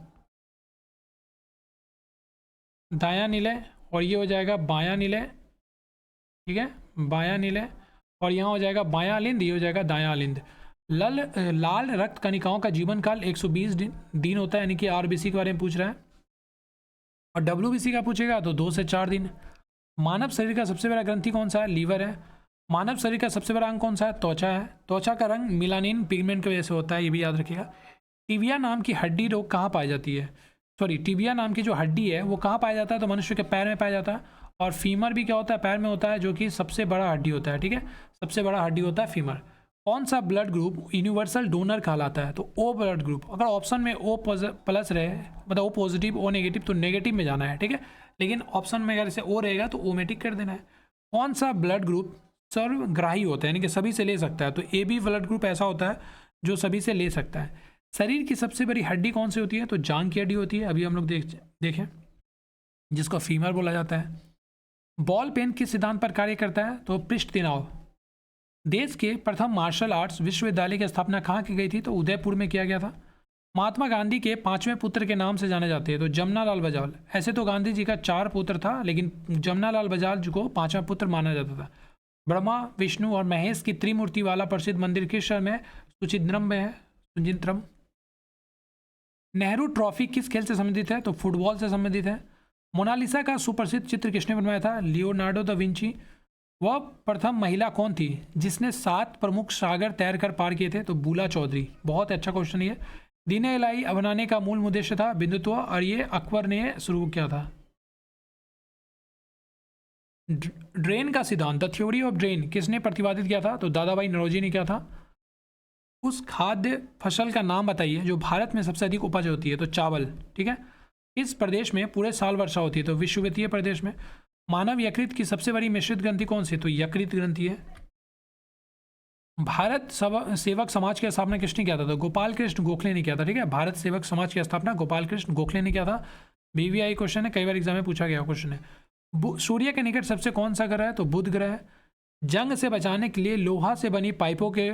दायां निलय, और ये हो जाएगा बायां निलय, ठीक है, बायां निलय, और यहाँ हो जाएगा बायां अलिंद, ये हो जाएगा दायां अलिंद। लाल रक्त कणिकाओं का जीवन काल 120 दिन होता है, यानी कि आरबीसी के बारे में पूछ रहा है, और डब्ल्यूबीसी का पूछेगा तो 2 से 4 दिन। मानव शरीर का सबसे बड़ा ग्रंथि कौन सा है? लीवर है। मानव शरीर का सबसे बड़ा अंग कौन सा है? त्वचा है। त्वचा का रंग मिलानिन पिगमेंट की वजह से होता है, ये भी याद रखिएगा। टिबिया नाम की हड्डी रोग कहाँ पाई जाती है? सॉरी, टिबिया नाम की जो हड्डी है वो कहाँ पाया जाता है? तो मनुष्य के पैर में पाया जाता है। और फीमर भी क्या होता है? पैर में होता है, जो कि सबसे बड़ा हड्डी होता है, ठीक है, सबसे बड़ा हड्डी होता है फीमर। कौन सा ब्लड ग्रुप यूनिवर्सल डोनर कहलाता है? तो ओ ब्लड ग्रुप। अगर ऑप्शन में ओ प्लस रहे, मतलब ओ पॉजिटिव ओ नेगेटिव, तो नेगेटिव में जाना है, ठीक है, लेकिन ऑप्शन में अगर इसे ओ रहेगा तो ओ में टिक कर देना है। कौन सा ब्लड ग्रुप सर्वग्राही होता है, यानी कि सभी से ले सकता है? तो ए बी ब्लड ग्रुप ऐसा होता है जो सभी से ले सकता है। शरीर की सबसे बड़ी हड्डी कौन सी होती है? तो जांघ की हड्डी होती है, अभी हम लोग देखें, जिसको फीमर बोला जाता है। बॉल पेन किस सिद्धांत पर कार्य करता है? तो पृष्ठ तनाव। देश के प्रथम मार्शल आर्ट्स विश्वविद्यालय की स्थापना कहाँ की गई थी? तो उदयपुर में किया गया था। महात्मा गांधी के 5वें पुत्र के नाम से जाने जाते हैं, तो जमनालाल बजाज। ऐसे तो गांधी जी का 4 पुत्र था, लेकिन जमनालाल बजाज को 5वां पुत्र माना जाता था। ब्रह्मा, विष्णु और महेश की त्रिमूर्ति वाला प्रसिद्ध मंदिर किस शहर में है? सुचिंद्रम में है, सुचिंद्रम। नेहरू ट्रॉफी किस खेल से संबंधित है? तो फुटबॉल से संबंधित है। मोनालिसा का सुप्रसिद्ध चित्र किसने बनवाया था? Leonardo da Vinci. वह प्रथम महिला कौन थी जिसने 7 प्रमुख सागर तैर कर पार किए थे? तो बूला चौधरी। बहुत अच्छा क्वेश्चन ये। दीन इलाही बनाने का मूल उद्देश्य था बिंदुत्व, और ये अकबर ने शुरू किया था। ड्रेन का सिद्धांत, द थ्योरी ऑफ ड्रेन, किसने प्रतिपादित किया था? तो दादा भाई नौरोजी ने किया था। उस खाद्य फसल का नाम बताइए जो भारत में सबसे अधिक उपज होती है? तो चावल, ठीक है। इस प्रदेश में पूरे साल वर्षा होती है? तो विषुवतीय प्रदेश में। मानव यकृत की सबसे बड़ी मिश्रित ग्रंथि कौन सी? तो यकृत ग्रंथि है। भारत सेवक समाज की स्थापना किसने किया था? तो गोपाल कृष्ण गोखले ने किया था, ठीक है। भारत सेवक समाज की स्थापना गोपाल कृष्ण गोखले ने किया था। बीवीआई क्वेश्चन है, कई बार एग्जाम में पूछा गया क्वेश्चन है। सूर्य के निकट सबसे कौन सा ग्रह है? तो बुध ग्रह है। जंग से बचाने के लिए लोहा से बनी पाइपों के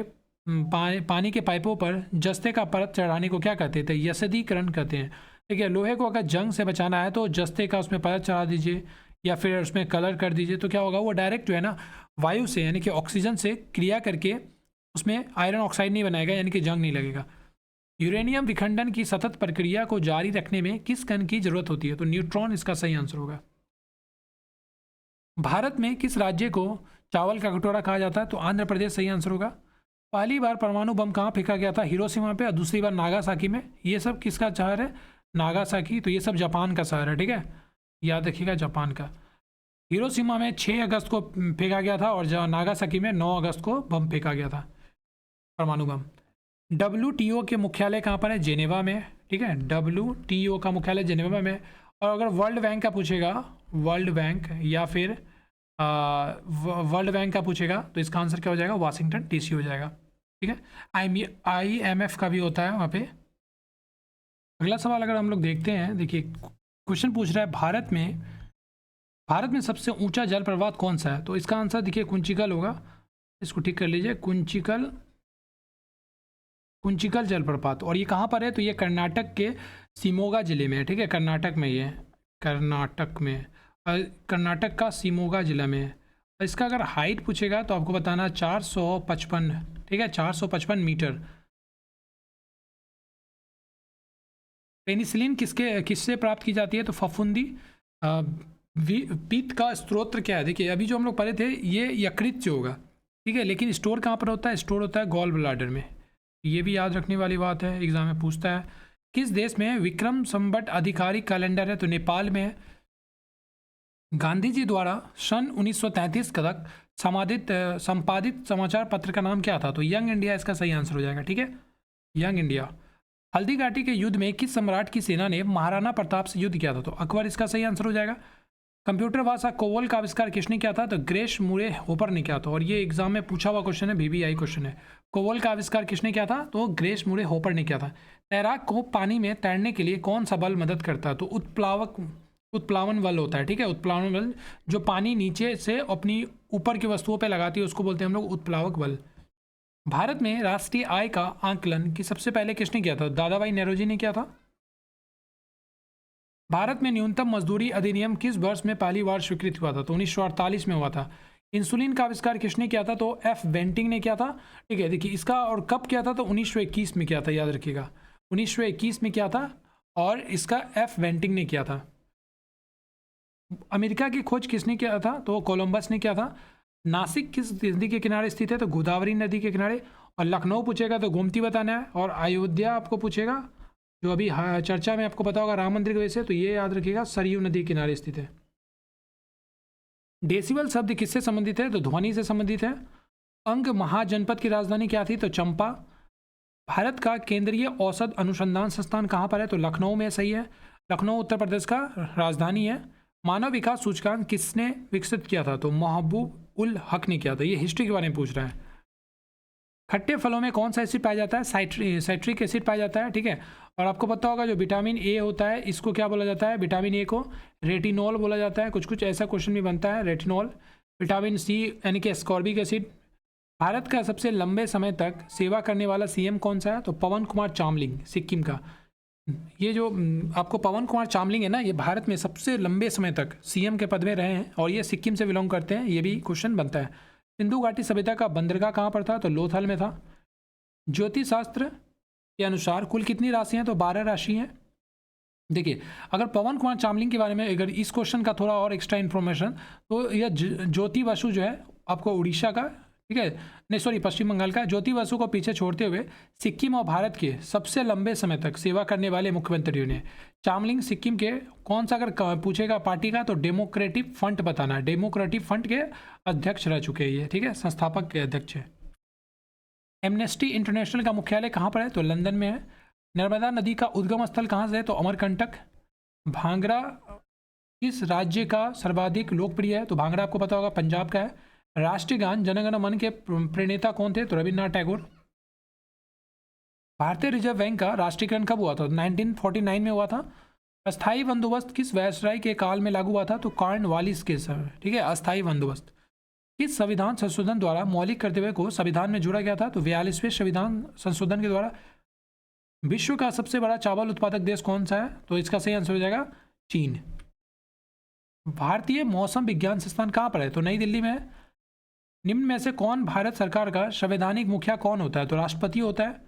पानी के पाइपों पर जस्ते का परत चढ़ाने को क्या कहते थे? यसदीकरण कहते हैं, ठीक है। लोहे को अगर जंग से बचाना है तो जस्ते का उसमें परत चढ़ा दीजिए या फिर उसमें कलर कर दीजिए, तो क्या होगा? वो डायरेक्ट जो है ना वायु से, यानी कि ऑक्सीजन से क्रिया करके उसमें आयरन ऑक्साइड नहीं बनाएगा, यानी कि जंग नहीं लगेगा। यूरेनियम विखंडन की सतत प्रक्रिया को जारी रखने में किस कण की जरूरत होती है? तो न्यूट्रॉन इसका सही आंसर होगा। भारत में किस राज्य को चावल का कटोरा कहा जाता है? तो आंध्र प्रदेश सही आंसर होगा। पहली बार परमाणु बम कहाँ फेंका गया था? हिरोशिमा पे, और दूसरी बार नागासाकी में। ये सब किसका शहर है? नागासाकी। तो ये सब जापान का शहर है, ठीक है, याद रखिएगा, जापान का। हिरोशिमा में 6 अगस्त को फेंका गया था, और नागासाकी में 9 अगस्त को बम फेंका गया था, परमाणु बम। WTO के मुख्यालय कहाँ पर है? जेनेवा में, ठीक है। WTO का मुख्यालय जेनेवा में। और अगर वर्ल्ड बैंक का पूछेगा, वर्ल्ड बैंक या फिर वर्ल्ड बैंक का पूछेगा, तो इसका आंसर क्या हो जाएगा? वाशिंगटन DC हो जाएगा, ठीक है। IMF का भी होता है वहाँ पे। अगला सवाल अगर हम लोग देखते हैं, देखिए क्वेश्चन पूछ रहा है भारत में सबसे ऊंचा जल प्रपात कौन सा है? तो इसका आंसर देखिए कुंचिकल होगा। इसको ठीक कर लीजिए, कुंचिकल जलप्रपात। और ये कहाँ पर है? तो ये कर्नाटक के शिमोगा जिले में है, ठीक है, कर्नाटक में, ये कर्नाटक का शिमोगा जिला में है। इसका अगर हाइट पूछेगा तो आपको बताना 455, ठीक है, 455 मीटर। पेनिसिलिन किससे प्राप्त की जाती है? तो फफूंदी। पित्त का स्त्रोत्र क्या है? देखिए अभी जो हम लोग पढ़े थे ये यकृत से होगा, ठीक है, लेकिन स्टोर कहाँ पर होता है? स्टोर होता है गॉल ब्लाडर में। ये भी याद रखने वाली बात है, एग्जाम में पूछता है। किस देश में विक्रम संवत आधिकारिक कैलेंडर है? तो नेपाल में है। गांधी जी द्वारा सन 1933 तक संपादित समाचार पत्र का नाम क्या था? तो यंग इंडिया इसका सही आंसर हो जाएगा। ठीक है, यंग इंडिया। हल्दी घाटी के युद्ध में किस सम्राट की सेना ने महाराणा प्रताप से युद्ध किया था? तो अकबर इसका सही आंसर हो जाएगा। कंप्यूटर भाषा कोवल का आविष्कार किसने किया था? तो ग्रेश मुरे होपर ने किया था, और ये एग्जाम में पूछा हुआ क्वेश्चन है, VBI क्वेश्चन है। कोवल का आविष्कार किसने किया था? तो ग्रेश मुरे होपर ने किया था। तैराक को पानी में तैरने के लिए कौन सा बल मदद करता है? तो उत्प्लावन बल होता है। ठीक है, उत्प्लावन बल जो पानी नीचे से अपनी ऊपर की वस्तुओं पर लगाती है उसको बोलते हैं हम लोग उत्प्लावक बल। भारत में राष्ट्रीय आय का आंकलन की सबसे पहले किसने किया था? दादा भाई नौरोजी ने किया था। भारत में न्यूनतम मजदूरी अधिनियम किस वर्ष में पहली बार स्वीकृत हुआ था? तो 1948 में हुआ था। इंसुलिन का आविष्कार किसने किया था? तो F वेंटिंग ने किया था। ठीक है, देखिए इसका और कब किया था? तो 1921 में किया था, याद रखिएगा 1921 में किया था, और इसका F वेंटिंग ने किया था। अमेरिका की खोज किसने किया था? तो कोलंबस ने किया था। नासिक किस नदी के किनारे स्थित है? तो गोदावरी नदी के किनारे। और लखनऊ पूछेगा तो गोमती बताना है, और अयोध्या आपको पूछेगा जो अभी चर्चा में आपको पता होगा राम मंदिर की वजह से, तो ये याद रखिएगा सरयू नदी के किनारे स्थित है। डेसिबल शब्द किससे संबंधित है? तो ध्वनि से संबंधित है। अंग महाजनपद की राजधानी क्या थी? तो चंपा। भारत का केंद्रीय औषध अनुसंधान संस्थान कहाँ पर है? तो लखनऊ में, सही है। लखनऊ उत्तर प्रदेश का राजधानी है। मानव विकास सूचकांक किसने विकसित किया था? तो महबूब उल हक ने किया था। ये हिस्ट्री के बारे में पूछ रहा है। खट्टे फलों में कौन सा एसिड पाया जाता है? साइट्रिक एसिड पाया जाता है। ठीक है, और आपको पता होगा जो विटामिन ए होता है इसको क्या बोला जाता है? विटामिन ए को रेटिनॉल बोला जाता है। कुछ कुछ ऐसा क्वेश्चन भी बनता है, रेटिनॉल। विटामिन सी यानी कि एस्कॉर्बिक एसिड। भारत का सबसे लंबे समय तक सेवा करने वाला CM कौन सा है? तो पवन कुमार चामलिंग, सिक्किम का। ये जो आपको पवन कुमार चामलिंग है ना, ये भारत में सबसे लंबे समय तक CM के पद में रहे हैं, और ये सिक्किम से बिलोंग करते हैं। ये भी क्वेश्चन बनता है। सिंधु घाटी सभ्यता का बंदरगाह कहाँ पर था? तो लोथल में था। ज्योतिष शास्त्र के अनुसार कुल कितनी राशि हैं? तो 12 राशि हैं। देखिए, अगर पवन कुमार चामलिंग के बारे में अगर इस क्वेश्चन का थोड़ा और एक्स्ट्रा इन्फॉर्मेशन, तो यह ज्योति बसु जो है आपको उड़ीसा का, ठीक है, नहीं सॉरी पश्चिम बंगाल का, ज्योति बसु को पीछे छोड़ते हुए सिक्किम और भारत के सबसे लंबे समय तक सेवा करने वाले मुख्यमंत्रियों ने। चामलिंग सिक्किम के कौन सा अगर पूछेगा पार्टी का, तो डेमोक्रेटिक फ्रंट बताना है। डेमोक्रेटिक फ्रंट के अध्यक्ष रह चुके हैं ये, ठीक है, संस्थापक के अध्यक्ष है। एमनेस्टी इंटरनेशनल का मुख्यालय कहाँ पर है? तो लंदन में है। नर्मदा नदी का उद्गम स्थल कहाँ से है? तो अमरकंटक। भांगड़ा किस राज्य का सर्वाधिक लोकप्रिय है? तो भांगड़ा आपको पता होगा पंजाब का है। राष्ट्रीय गान जनगण मन के प्रणेता कौन थे? तो रविन्द्रनाथ टैगोर। भारतीय रिजर्व बैंक का राष्ट्रीयकरण कब हुआ था? 1949 में हुआ था। अस्थायी बंदोबस्त किस वायसराय के काल में लागू हुआ था? तो कॉर्नवालिस के समय, ठीक है, अस्थायी बंदोबस्त। किस संविधान संशोधन द्वारा मौलिक कर्तव्य को संविधान में जोड़ा गया था? तो 42वें संविधान संशोधन के द्वारा। विश्व का सबसे बड़ा चावल उत्पादक देश कौन सा है? तो इसका सही आंसर हो जाएगा चीन। भारतीय मौसम विज्ञान संस्थान कहाँ पर है? तो नई दिल्ली में है। निम्न में से कौन भारत सरकार का संवैधानिक मुखिया कौन होता है? तो राष्ट्रपति होता है।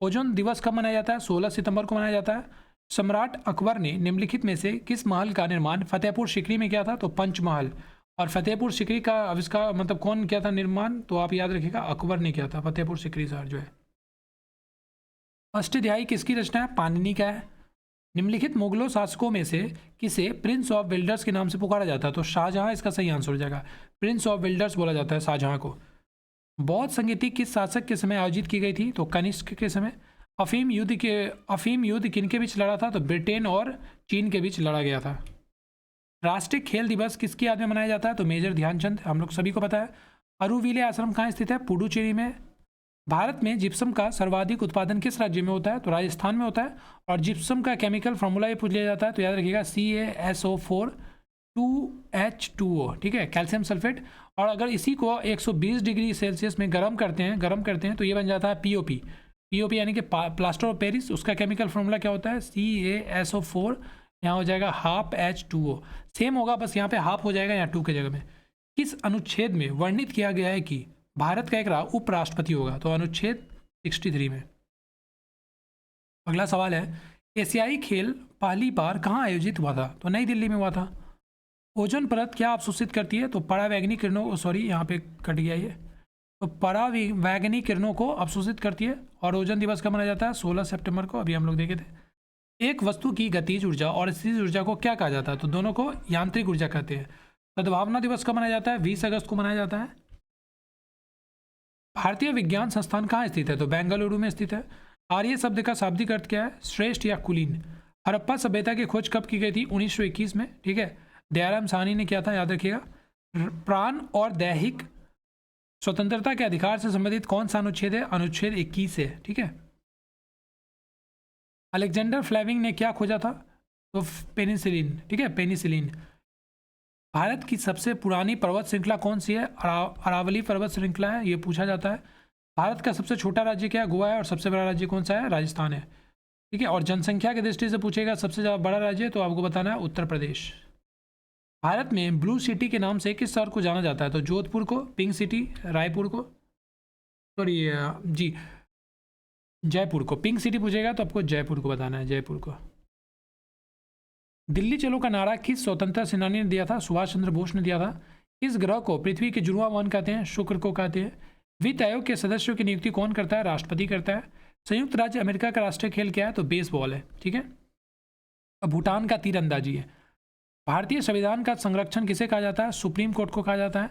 ओजोन दिवस कब मनाया जाता है? 16 सितंबर को मनाया जाता है। सम्राट अकबर ने निम्नलिखित में से किस महल का निर्माण फतेहपुर सीकरी में किया था? तो पंचमहल। और फतेहपुर सीकरी का आविष्कार मतलब कौन किया था निर्माण? तो आप याद रखिएगा अकबर ने किया था फतेहपुर सीकरी शहर जो है। अष्टाध्यायी किसकी रचना है? पाणिनि का है। निम्नलिखित मुगलों शासकों में से किसे प्रिंस ऑफ विल्डर्स के नाम से पुकारा जाता है? तो शाहजहां इसका सही आंसर हो जाएगा। प्रिंस ऑफ विल्डर्स बोला जाता है शाहजहां को। बौद्ध संगीति किस शासक के समय आयोजित की गई थी? तो कनिष्क के समय। अफीम युद्ध किनके बीच लड़ा था? तो ब्रिटेन और चीन के बीच लड़ा गया था। राष्ट्रीय खेल दिवस किसकी याद में मनाया जाता है? तो मेजर ध्यानचंद, हम लोग सभी को पता है। अरुविले आश्रम कहाँ स्थित है? पुडुचेरी में। भारत में जिप्सम का सर्वाधिक उत्पादन किस राज्य में होता है? तो राजस्थान में होता है। और जिप्सम का केमिकल फॉर्मूला ये पूछ लिया जाता है, तो याद रखिएगा CaSO4 2H2O, ठीक है, कैल्शियम सल्फेट। और अगर इसी को 120 डिग्री सेल्सियस में गर्म करते हैं तो ये बन जाता है POP यानी कि प्लास्टर ऑफ पेरिस। उसका केमिकल फॉर्मूला क्या होता है? CaSO4, यहाँ हो जाएगा हाफ H2O। सेम होगा, बस यहाँ पे हाफ हो जाएगा यहाँ 2 के जगह में। किस अनुच्छेद में वर्णित किया गया है कि भारत का एक उपराष्ट्रपति होगा? तो अनुच्छेद 63 में। अगला सवाल है, एशियाई खेल पहली बार कहाँ आयोजित हुआ था? तो नई दिल्ली में हुआ था। ओजोन परत क्या अवशोषित करती है? तो परावैंगनी किरणों, सॉरी यहाँ पे कट गया ये, तो परावैंगनी किरणों को अवशोषित करती है। और ओजोन दिवस कब मनाया जाता है? 16 सितंबर को, अभी हम लोग देखे थे। एक वस्तु की गतिज ऊर्जा और स्थितिज ऊर्जा को क्या कहा जाता है? तो दोनों को यांत्रिक ऊर्जा कहते हैं। सद्भावना दिवस कब मनाया जाता है? 20 अगस्त को मनाया जाता है। भारतीय विज्ञान संस्थान कहाँ स्थित है? तो बेंगलुरु में स्थित है। आर्य शब्द का शाब्दिक अर्थ क्या है? श्रेष्ठ या कुलीन। हड़प्पा सभ्यता की खोज कब की गई थी? 1921 में। ठीक है, दयाराम साहनी ने किया था, याद रखिएगा। प्राण और दैहिक स्वतंत्रता के अधिकार से संबंधित कौन सा अनुच्छेद है? अनुच्छेद 21 है। ठीक है। अलेक्जेंडर फ्लेमिंग ने क्या खोजा था? तो पेनिसिलिन। ठीक है, पेनिसिलिन। भारत की सबसे पुरानी पर्वत श्रृंखला कौन सी है? अरावली पर्वत श्रृंखला है, ये पूछा जाता है। भारत का सबसे छोटा राज्य क्या है? गोवा है। और सबसे बड़ा राज्य कौन सा है? राजस्थान है। ठीक है, और जनसंख्या की दृष्टि से पूछेगा सबसे ज़्यादा बड़ा राज्य, तो आपको बताना है उत्तर प्रदेश। भारत में ब्लू सिटी के नाम से किस शहर को जाना जाता है? तो जोधपुर को, पिंक सिटी रायपुर को, सॉरी जी जयपुर को। पिंक सिटी पूछेगा तो आपको जयपुर को बताना है, जयपुर को। दिल्ली चलो का नारा किस स्वतंत्रता सेनानी ने दिया था? सुभाष चंद्र बोस ने दिया था। इस ग्रह को पृथ्वी के जुड़वां वन कहते हैं? शुक्र को कहते हैं। वित्त आयोग के सदस्यों की नियुक्ति कौन करता है? राष्ट्रपति करता है। संयुक्त राज्य अमेरिका का राष्ट्रीय खेल क्या है? तो बेसबॉल है। ठीक है। अब भूटान का तीरंदाजी है। भारतीय संविधान का संरक्षण किसे कहा जाता है? सुप्रीम कोर्ट को कहा जाता है।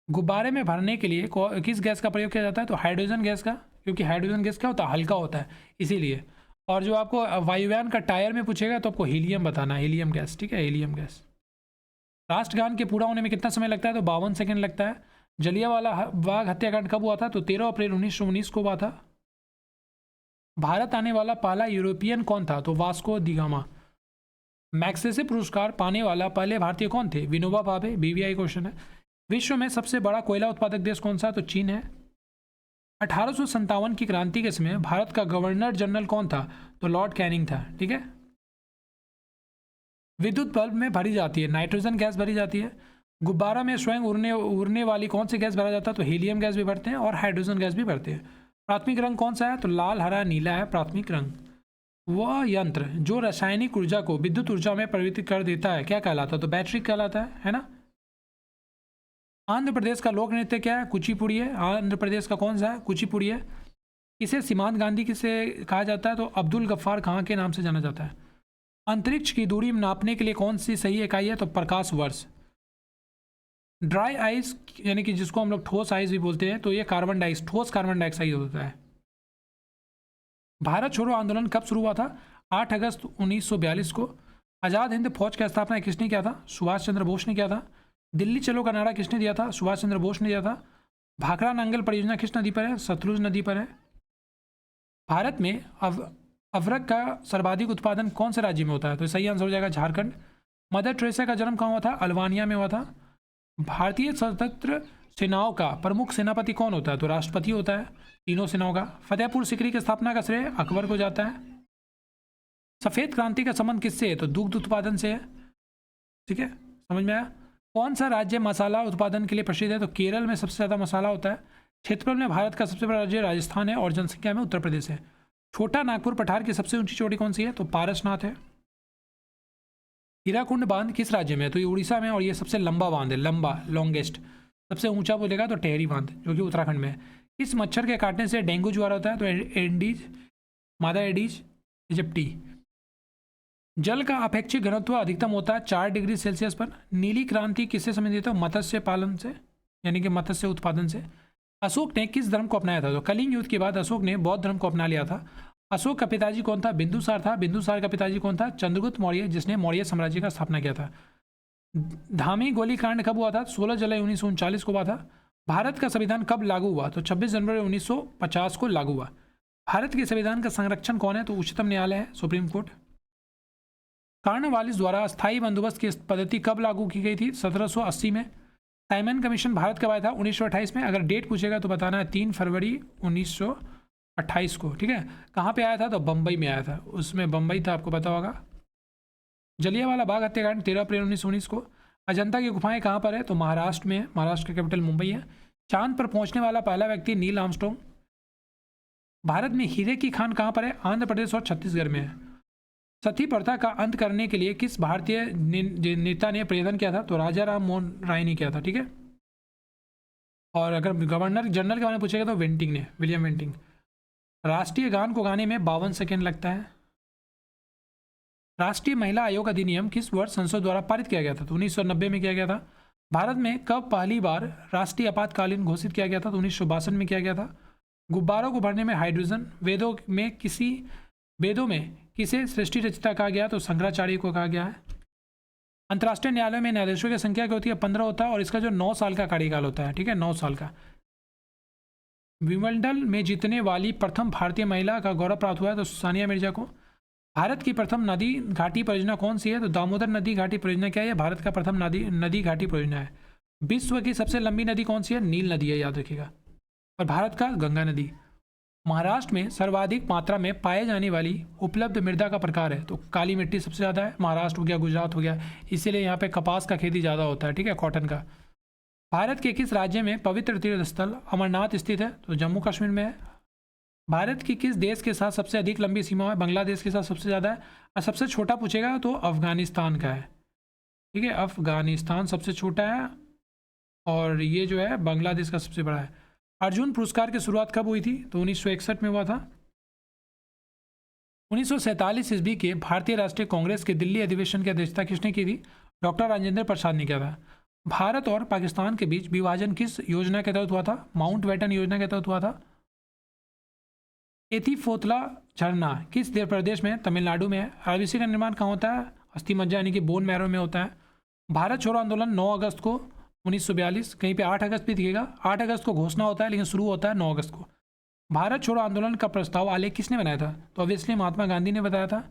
गुब्बारे में भरने के लिए किस गैस का प्रयोग किया जाता है? तो हाइड्रोजन गैस का, क्योंकि हाइड्रोजन गैस क्या होता है? हल्का होता है, इसीलिए। और जो आपको वायुयान का टायर में पूछेगा तो आपको हीलियम बताना है, हीलियम गैस। ठीक है, हीलियम गैस। राष्ट्रगान के पूरा होने में कितना समय लगता है? तो 52 सेकंड लगता है। जलियांवाला बाग हत्याकांड कब हुआ था? तो 13 अप्रैल 1919 को हुआ था। भारत आने वाला पहला यूरोपियन कौन था? तो वास्को दी गामा। मैग्सेसे पुरस्कार पाने वाला पहले भारतीय कौन थे? विनोबा भावे। बीवीआई क्वेश्चन है। विश्व में सबसे बड़ा कोयला उत्पादक देश कौन सा? तो चीन है। 1857 की क्रांति के समय भारत का गवर्नर जनरल कौन था? तो लॉर्ड कैनिंग था। ठीक है। विद्युत बल्ब में भरी जाती है नाइट्रोजन गैस भरी जाती है। गुब्बारा में स्वयं उड़ने वाली कौन सी गैस भरा जाता है? तो हीलियम गैस भी भरते हैं और हाइड्रोजन गैस भी भरते हैं। प्राथमिक रंग कौन सा है? तो लाल, हरा, नीला है प्राथमिक रंग। वह यंत्र जो रासायनिक ऊर्जा को विद्युत ऊर्जा में परिवर्तित कर देता है क्या कहलाता है? तो बैटरी कहलाता है ना। आंध्र प्रदेश का लोक नृत्य क्या है? कुचिपुड़ी है। आंध्र प्रदेश का कौन सा है? कुचिपुड़ी है। इसे सीमांत गांधी किसे कहा जाता है? तो अब्दुल गफ्फार खां के नाम से जाना जाता है। अंतरिक्ष की दूरी नापने के लिए कौन सी सही इकाई है? तो प्रकाश वर्ष। ड्राई आइस यानी कि जिसको हम लोग ठोस आइस भी बोलते हैं, तो ये ठोस कार्बन डाइऑक्साइड होता है। भारत छोड़ो आंदोलन कब शुरू हुआ था? 8 अगस्त 1942 को। आज़ाद हिंद फौज की स्थापना किसने किया था? सुभाष चंद्र बोस ने किया था। दिल्ली चलो का नारा किसने दिया था? सुभाष चंद्र बोस ने दिया था। भाखड़ा नांगल परियोजना किस नदी पर है? सतलुज नदी पर है। भारत में अवरक का सर्वाधिक उत्पादन कौन से राज्य में होता है? तो सही आंसर हो जाएगा झारखंड। मदर टेरेसा का जन्म कहाँ हुआ था? अल्बानिया में हुआ था। भारतीय सशस्त्र सेनाओं का प्रमुख सेनापति कौन होता है? तो राष्ट्रपति होता है तीनों सेनाओं का। फतेहपुर सीकरी की स्थापना का श्रेय अकबर को जाता है। सफ़ेद क्रांति का संबंध किससे है? तो दुग्ध उत्पादन से है। ठीक है, समझ में आया। कौन सा राज्य मसाला उत्पादन के लिए प्रसिद्ध है? तो केरल में सबसे ज़्यादा मसाला होता है। क्षेत्रफल में भारत का सबसे बड़ा राज्य राजस्थान है और जनसंख्या में उत्तर प्रदेश है। छोटा नागपुर पठार की सबसे ऊंची चोटी कौन सी है? तो पारसनाथ है। हीराकुंड बांध किस राज्य में है? तो ये उड़ीसा में, और ये सबसे लंबा बांध है, लॉन्गेस्ट। सबसे ऊंचा बोलेगा तो टेहरी बांध, जो कि उत्तराखंड में है। किस मच्छर के काटने से डेंगू ज्वर होता है? तो एडिज, मादा एडिज इजिप्टी। जल का अपेक्षित घनत्व अधिकतम होता है 4 डिग्री सेल्सियस पर। नीली क्रांति किससे संबंधित है? मत्स्य पालन से, यानी कि मत्स्य उत्पादन से। अशोक ने किस धर्म को अपनाया था? तो कलिंग युद्ध के बाद अशोक ने बौद्ध धर्म को अपना लिया था। अशोक का पिताजी कौन था? बिंदुसार था। बिंदुसार का पिताजी कौन था? चंद्रगुप्त मौर्य, जिसने मौर्य साम्राज्य का स्थापना किया था। धामी गोलीकांड कब हुआ था? 16 जुलाई 1939 को हुआ था। भारत का संविधान कब लागू हुआ? तो 26 जनवरी 1950 को लागू हुआ। भारत के संविधान का संरक्षण कौन है? तो उच्चतम न्यायालय है, सुप्रीम कोर्ट। कॉर्नवालिस द्वारा स्थायी बंदोबस्त की पद्धति कब लागू की गई थी? 1780 में। साइमन कमीशन भारत कब आया था? 1928 में। अगर डेट पूछेगा तो बताना है 3 फरवरी 1928 को। ठीक है, कहाँ पे आया था? तो बम्बई में आया था, उसमें बम्बई था, आपको पता होगा। जलियांवाला बाग हत्याकांड 13 अप्रैल 1919 को। अजंता की गुफाएं कहाँ पर है? तो महाराष्ट्र में है। महाराष्ट्र का कैपिटल मुंबई है। चांद पर पहुंचने वाला पहला व्यक्ति नील आर्मस्ट्रांग। भारत में हीरे की खान कहाँ पर है? आंध्र प्रदेश और छत्तीसगढ़ में है। सती प्रथा का अंत करने के लिए किस भारतीय नेता ने प्रयत्न किया था? तो राजा राम मोहन राय ने किया था। ठीक है, और अगर गवर्नर जनरल के बारे में पूछेगा तो वेंटिंग ने, विलियम वेंटिंग। राष्ट्रीय गान को गाने में 52 सेकेंड लगता है। राष्ट्रीय महिला आयोग अधिनियम किस वर्ष संसद द्वारा पारित किया गया था? तो 1990 में किया गया था। भारत में कब पहली बार राष्ट्रीय आपातकालीन घोषित किया गया था? तो 1962 में किया गया था। गुब्बारों को भरने में हाइड्रोजन, वेदों में किसे सृष्टि रचयिता कहा गया? तो शंकराचार्य को कहा गया है। अंतर्राष्ट्रीय न्यायालय में न्यायाधीशों की संख्या क्या होती है? 15 होता है, और इसका जो 9 साल का कार्यकाल होता है, ठीक है, 9 साल का। विंबलडन में जीतने वाली प्रथम भारतीय महिला का गौरव प्राप्त हुआ है? तो सानिया मिर्जा को। भारत की प्रथम नदी घाटी परियोजना कौन सी है? तो दामोदर नदी घाटी परियोजना क्या है? भारत का प्रथम नदी घाटी परियोजना है। विश्व की सबसे लंबी नदी कौन सी है? नील नदी है, याद रखिएगा। और भारत का गंगा नदी। महाराष्ट्र में सर्वाधिक मात्रा में पाए जाने वाली उपलब्ध मृदा का प्रकार है? तो काली मिट्टी सबसे ज़्यादा है। महाराष्ट्र हो गया, गुजरात हो गया, इसीलिए यहाँ पे कपास का खेती ज़्यादा होता है, ठीक है, कॉटन का। भारत के किस राज्य में पवित्र तीर्थ स्थल अमरनाथ स्थित है? तो जम्मू कश्मीर में है। भारत की किस देश के साथ सबसे अधिक लंबी सीमा है? बांग्लादेश के साथ सबसे ज़्यादा है। और सबसे छोटा पूछेगा तो अफगानिस्तान का है, ठीक है, अफगानिस्तान सबसे छोटा है, और ये जो है बांग्लादेश का सबसे बड़ा है। अर्जुन पुरस्कार की शुरुआत कब हुई थी? तो 1961 में हुआ था। 1947 ईस्वी के भारतीय राष्ट्रीय कांग्रेस के दिल्ली अधिवेशन की अध्यक्षता किसने की थी? डॉक्टर राजेंद्र प्रसाद ने किया था। भारत और पाकिस्तान के बीच विभाजन किस योजना के तहत हुआ था? माउंटबेटन योजना के तहत हुआ था। एथिफोतला झरना किस प्रदेश में? तमिलनाडु में है। आरबीसी का निर्माण कहाँ होता है? अस्थि मज्जा यानी कि बोन मैरो में होता है। भारत छोड़ो आंदोलन 9 अगस्त को 1942, कहीं पे 8 अगस्त भी दिखेगा, 8 अगस्त को घोषणा होता है लेकिन शुरू होता है 9 अगस्त को। भारत छोड़ो आंदोलन का प्रस्ताव आलेख किसने बनाया था? तो ऑब्वियसली महात्मा गांधी ने बताया था।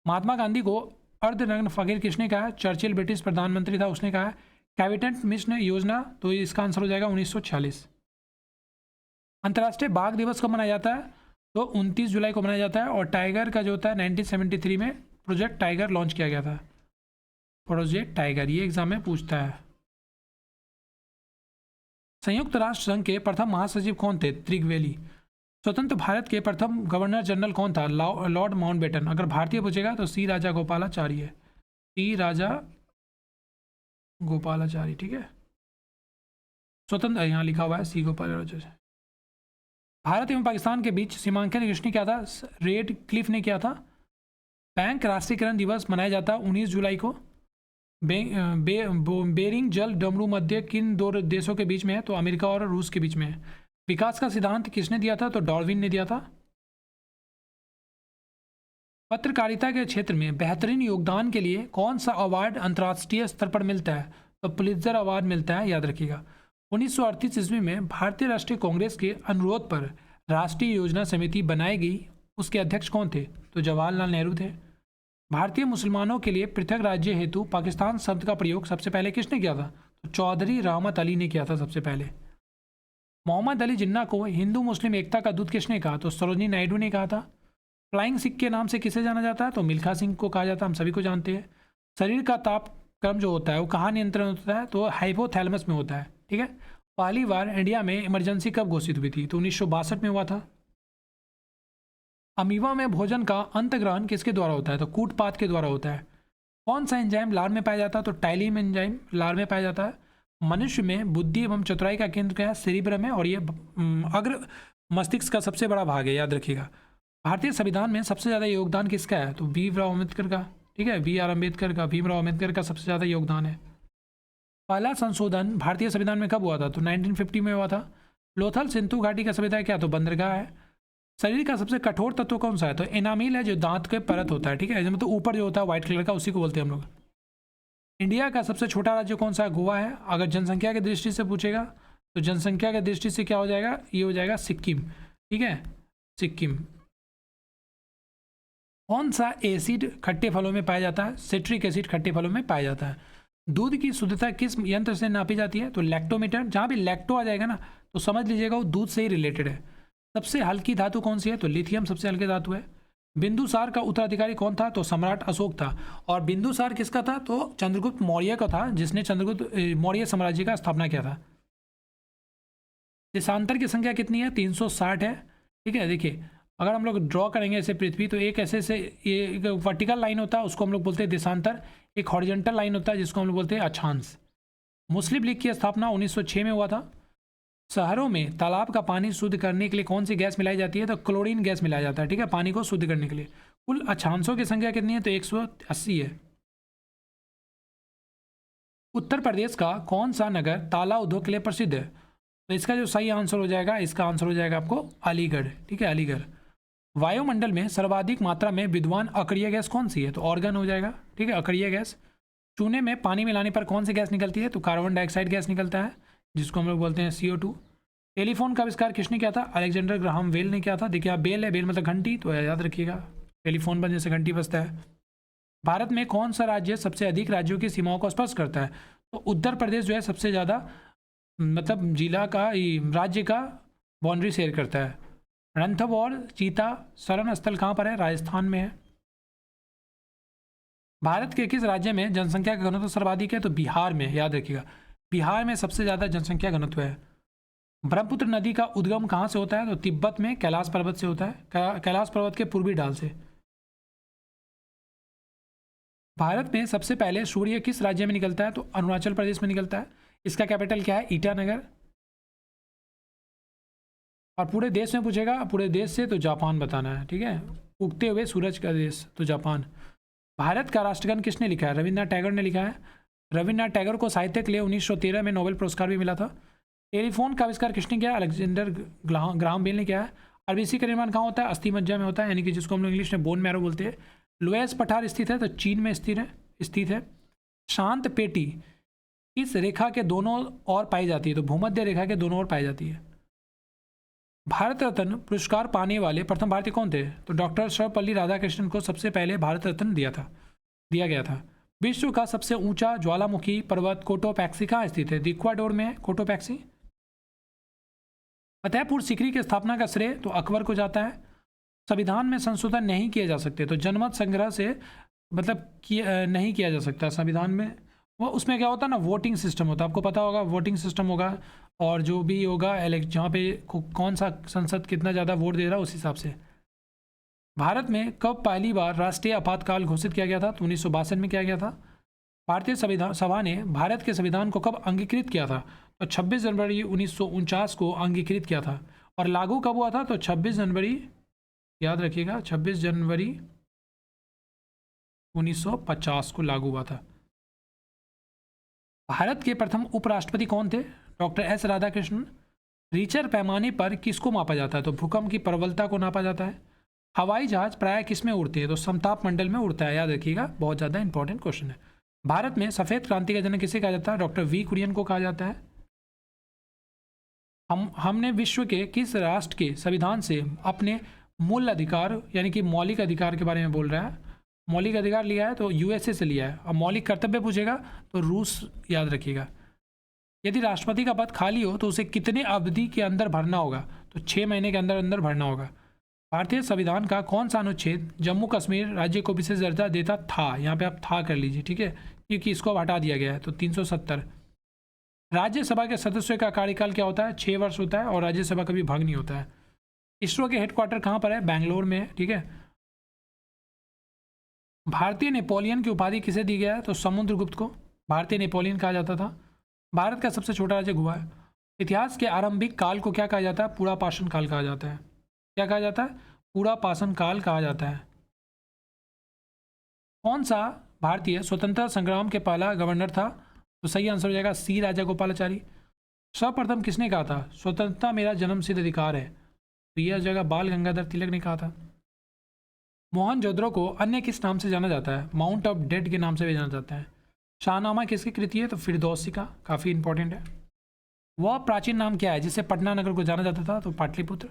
महात्मा गांधी को अर्धनग्न फकीर किसने कहा? चर्चिल ब्रिटिश प्रधानमंत्री था, उसने कहा। कैबिनेट मिशन योजना, तो इसका आंसर हो जाएगा 1946। अंतर्राष्ट्रीय बाघ दिवस कब मनाया जाता है? तो 29 जुलाई को मनाया जाता है। और टाइगर का जो होता है 1973 में प्रोजेक्ट टाइगर लॉन्च किया गया था। प्रोजेक्ट टाइगर, ये एग्जाम में पूछता है। संयुक्त राष्ट्र संघ के प्रथम महासचिव कौन थे? त्रिगवेली। स्वतंत्र भारत के प्रथम गवर्नर जनरल कौन था? Lord Mountbatten. अगर भारतीय पूछेगा तो सी राजा गोपालाचारी है, सी राजा गोपालाचारी, ठीक है। स्वतंत्र यहाँ लिखा हुआ है सी गोपालाचारी। भारत एवं पाकिस्तान के बीच सीमांकन किसने किया था? रेड क्लिफ ने किया था। बैंक राष्ट्रीयकरण दिवस मनाया जाता है 19 जुलाई को। बेरिंग जल डमरू मध्य किन दो देशों के बीच में है? तो अमेरिका और रूस के बीच में है। विकास का सिद्धांत किसने दिया था? तो डार्विन ने दिया था। पत्रकारिता के क्षेत्र में बेहतरीन योगदान के लिए कौन सा अवार्ड अंतर्राष्ट्रीय स्तर पर मिलता है? तो पुलित्जर अवार्ड मिलता है, याद रखिएगा। 1938 ईस्वी में भारतीय राष्ट्रीय कांग्रेस के अनुरोध पर राष्ट्रीय योजना समिति बनाई गई, उसके अध्यक्ष कौन थे? तो जवाहरलाल नेहरू थे। भारतीय मुसलमानों के लिए पृथक राज्य हेतु पाकिस्तान शब्द का प्रयोग सबसे पहले किसने किया था? तो चौधरी रहमत अली ने किया था सबसे पहले। मोहम्मद अली जिन्ना को हिंदू मुस्लिम एकता का दूत किसने कहा? तो सरोजिनी नायडू ने कहा था। फ्लाइंग सिख के नाम से किसे जाना जाता है? तो मिल्खा सिंह को कहा जाता है, हम सभी को जानते हैं। शरीर का तापक्रम जो होता है वो कहाँ नियंत्रण होता है? तो हाइपोथैलेमस में होता है, ठीक है। पहली बार इंडिया में इमरजेंसी कब घोषित हुई थी? तो 1962 में हुआ था। अमीबा में भोजन का अंतग्रहण किसके द्वारा होता है? तो कूटपात के द्वारा होता है। कौन सा एंजाइम लार में पाया जाता है? तो टाइलिम एंजाइम लार में पाया जाता है। मनुष्य में बुद्धि एवं चतुराई का केंद्र क्या है? सेरिब्रम है, और ये अग्र मस्तिष्क का सबसे बड़ा भाग है, याद रखिएगा। भारतीय संविधान में सबसे ज़्यादा योगदान किसका है? तो भीमराव अम्बेडकर का, ठीक है, भीमराव अम्बेडकर का सबसे ज़्यादा योगदान है। पहला संशोधन भारतीय संविधान में कब हुआ था? तो 1950 में हुआ था। लोथल सिंधु घाटी का संविधान क्या? तो बंदरगाह है। शरीर का सबसे कठोर तत्व कौन सा है? तो एनामिल है, जो दांत के परत होता है, ठीक है, मतलब ऊपर जो होता है व्हाइट कलर का, उसी को बोलते हैं हम लोग। इंडिया का सबसे छोटा राज्य कौन सा है? गोवा है। अगर जनसंख्या की दृष्टि से पूछेगा तो जनसंख्या की दृष्टि से क्या हो जाएगा? ये हो जाएगा सिक्किम, ठीक है, सिक्किम। कौन सा एसिड खट्टे फलों में पाया जाता है? सिट्रिक एसिड खट्टे फलों में पाया जाता है। दूध की शुद्धता किस यंत्र से नापी जाती है? तो लैक्टोमीटर। जहाँ भी लैक्टो आ जाएगा ना तो समझ लीजिएगा वो दूध से ही रिलेटेड है। सबसे हल्की धातु कौन सी है? तो लिथियम सबसे हल्की धातु है। बिंदुसार का उत्तराधिकारी कौन था? तो सम्राट अशोक था। और बिंदुसार किसका था? तो चंद्रगुप्त मौर्य का था, जिसने चंद्रगुप्त मौर्य साम्राज्य का स्थापना किया था। देशांतर की संख्या कितनी है? 360 है, ठीक है। देखिए अगर हम लोग ड्रॉ करेंगे ऐसे पृथ्वी, तो एक ऐसे से ये एक वर्टिकल लाइन होता है, उसको हम लोग बोलते हैं देशांतर। एक हॉरिजॉन्टल लाइन होता है जिसको हम लोग बोलते हैं अक्षांश। मुस्लिम लीग की स्थापना 1906 में हुआ था। शहरों में तालाब का पानी शुद्ध करने के लिए कौन सी गैस मिलाई जाती है? तो क्लोरीन गैस मिलाया जाता है, ठीक है, पानी को शुद्ध करने के लिए। कुल अक्षांशों की संख्या कितनी है? तो 180 है। उत्तर प्रदेश का कौन सा नगर ताला उद्योग के लिए प्रसिद्ध है? तो इसका जो सही आंसर हो जाएगा, इसका आंसर हो जाएगा आपको अलीगढ़। ठीक है, अलीगढ़। वायुमंडल में सर्वाधिक मात्रा में विद्वान अक्रिय गैस कौन सी है? तो ऑर्गन हो जाएगा। ठीक है, अक्रिय गैस। चूने में पानी मिलाने पर कौन सी गैस निकलती है? तो कार्बन डाइऑक्साइड गैस निकलता है, जिसको हम लोग बोलते हैं CO2। टेलीफोन का आविष्कार किसने किया था? अलेक्जेंडर ग्राहम बेल ने किया था। देखिए आप, बेल है, बेल मतलब घंटी, तो याद रखिएगा, टेलीफोन बजने से घंटी बजता है। भारत में कौन सा राज्य सबसे अधिक राज्यों की सीमाओं को स्पर्श करता है? तो उत्तर प्रदेश जो है सबसे ज़्यादा, मतलब जिला का, राज्य का बाउंड्री शेयर करता है। रणथंभौर चीता शरण स्थल कहाँ पर है? राजस्थान में है। भारत के किस राज्य में जनसंख्या का घनत्व सर्वाधिक है? तो बिहार में, याद रखिएगा, बिहार में सबसे ज़्यादा जनसंख्या घनत्व है। ब्रह्मपुत्र नदी का उद्गम कहाँ से होता है? तो तिब्बत में कैलाश पर्वत से होता है, कैलाश पर्वत के पूर्वी ढाल से। भारत में सबसे पहले सूर्य किस राज्य में निकलता है? तो अरुणाचल प्रदेश में निकलता है। इसका कैपिटल क्या है? ईटानगर। और पूरे देश में पूछेगा, पूरे देश से तो जापान बताना है। ठीक है, उगते हुए सूरज का देश तो जापान। भारत का राष्ट्रगान किसने लिखा है? रविन्द्रनाथ टैगोर ने लिखा है। रविन्द्रनाथ टैगोर को साहित्य के लिए 1913 में नोबेल पुरस्कार भी मिला था। टेलीफोन का आविष्कार किसने किया? अलेक्जेंडर ग्राहम बेल ने किया है। आरबीसी का निर्माण कहाँ होता है? अस्थि मज्जा में होता है, यानी कि जिसको हम लोग इंग्लिश में बोन मैरो बोलते हैं। लोएस पठार स्थित है? तो चीन में स्थित है। शांत पेटी किस रेखा के दोनों ओर पाई जाती है? तो भूमध्य रेखा के दोनों ओर पाई जाती है। भारत रत्न पुरस्कार पाने वाले प्रथम भारतीय कौन थे? तो डॉक्टर सर्वपल्ली राधाकृष्णन को सबसे पहले भारत रत्न दिया गया था। विश्व का सबसे ऊंचा ज्वालामुखी पर्वत कोटोपैक्सी कहाँ स्थित है? इक्वाडोर में है कोटोपैक्सी। फतेहपुर सीकरी की स्थापना का श्रेय तो अकबर को जाता है। संविधान में संशोधन नहीं किए जा सकते, तो जनमत संग्रह से मतलब नहीं किया जा सकता संविधान में। वो उसमें क्या होता है ना, वोटिंग सिस्टम होता है, आपको पता होगा, वोटिंग सिस्टम होगा, और जो भी होगा जहाँ पे कौन सा संसद कितना ज़्यादा वोट दे रहा है उस हिसाब से। भारत में कब पहली बार राष्ट्रीय आपातकाल घोषित किया गया था? तो 1962 में किया गया था। भारतीय संविधान सभा ने भारत के संविधान को कब अंगीकृत किया था? तो 26 जनवरी 1949 को अंगीकृत किया था। और लागू कब हुआ था? तो 26 जनवरी, याद रखिएगा, 26 जनवरी 1950 को लागू हुआ था। भारत के प्रथम उपराष्ट्रपति कौन थे? Doctor S Radhakrishnan. रिचर पैमाने पर किसको मापा जाता है? तो भूकंप की प्रबलता को नापा जाता है। हवाई जहाज प्राय किस में उड़ते हैं? तो समताप मंडल में उड़ता है, याद रखिएगा, बहुत ज़्यादा इंपॉर्टेंट क्वेश्चन है। भारत में सफ़ेद क्रांति का जनक किसे कहा जाता है? डॉक्टर वी कुरियन को कहा जाता है। हमने विश्व के किस राष्ट्र के संविधान से अपने मूल अधिकार यानी कि मौलिक अधिकार के बारे में बोल रहा है? मौलिक अधिकार लिया है तो USA से लिया है। और मौलिक कर्तव्य पूछेगा तो रूस, याद रखिएगा। यदि राष्ट्रपति का पद खाली हो तो उसे कितने अवधि के अंदर भरना होगा? तो 6 महीने के अंदर अंदर भरना होगा। भारतीय संविधान का कौन सा अनुच्छेद जम्मू कश्मीर राज्य को विशेष दर्जा देता था? यहाँ पे आप था कर लीजिए, ठीक है, क्योंकि इसको अब हटा दिया गया है। तो 370। राज्यसभा के सदस्यों का कार्यकाल क्या होता है? 6 वर्ष होता है, और राज्यसभा कभी भंग नहीं होता है। इसरो के हेडक्वार्टर कहाँ पर है? बैंगलोर में है, ठीक है। भारतीय नेपोलियन की उपाधि किसे दी गया है? तो समुद्रगुप्त को भारतीय नेपोलियन कहा जाता था। भारत का सबसे छोटा राज्य गोवा है। इतिहास के आरंभिक काल को क्या कहा जाता है? पूरा पाषाण काल कहा जाता है। क्या कहा जाता है? पूरा पाषाण काल कहा जाता है। कौन सा भारतीय स्वतंत्रता संग्राम के पहला गवर्नर था? तो सही आंसर हो जाएगा सी राजागोपालाचारी। सर्वप्रथम किसने कहा था स्वतंत्रता मेरा जन्मसिद्ध अधिकार है? तो यह जगह बाल गंगाधर तिलक ने कहा था। मोहनजोदड़ो को अन्य किस नाम से जाना जाता है? माउंट ऑफ डेड के नाम से भी जाना जाता है। शाहनामा किसकी कृति है? तो फिरदौसी का, काफ़ी इंपॉर्टेंट है। वह प्राचीन नाम क्या है जिससे पटना नगर को जाना जाता था? तो पाटलिपुत्र।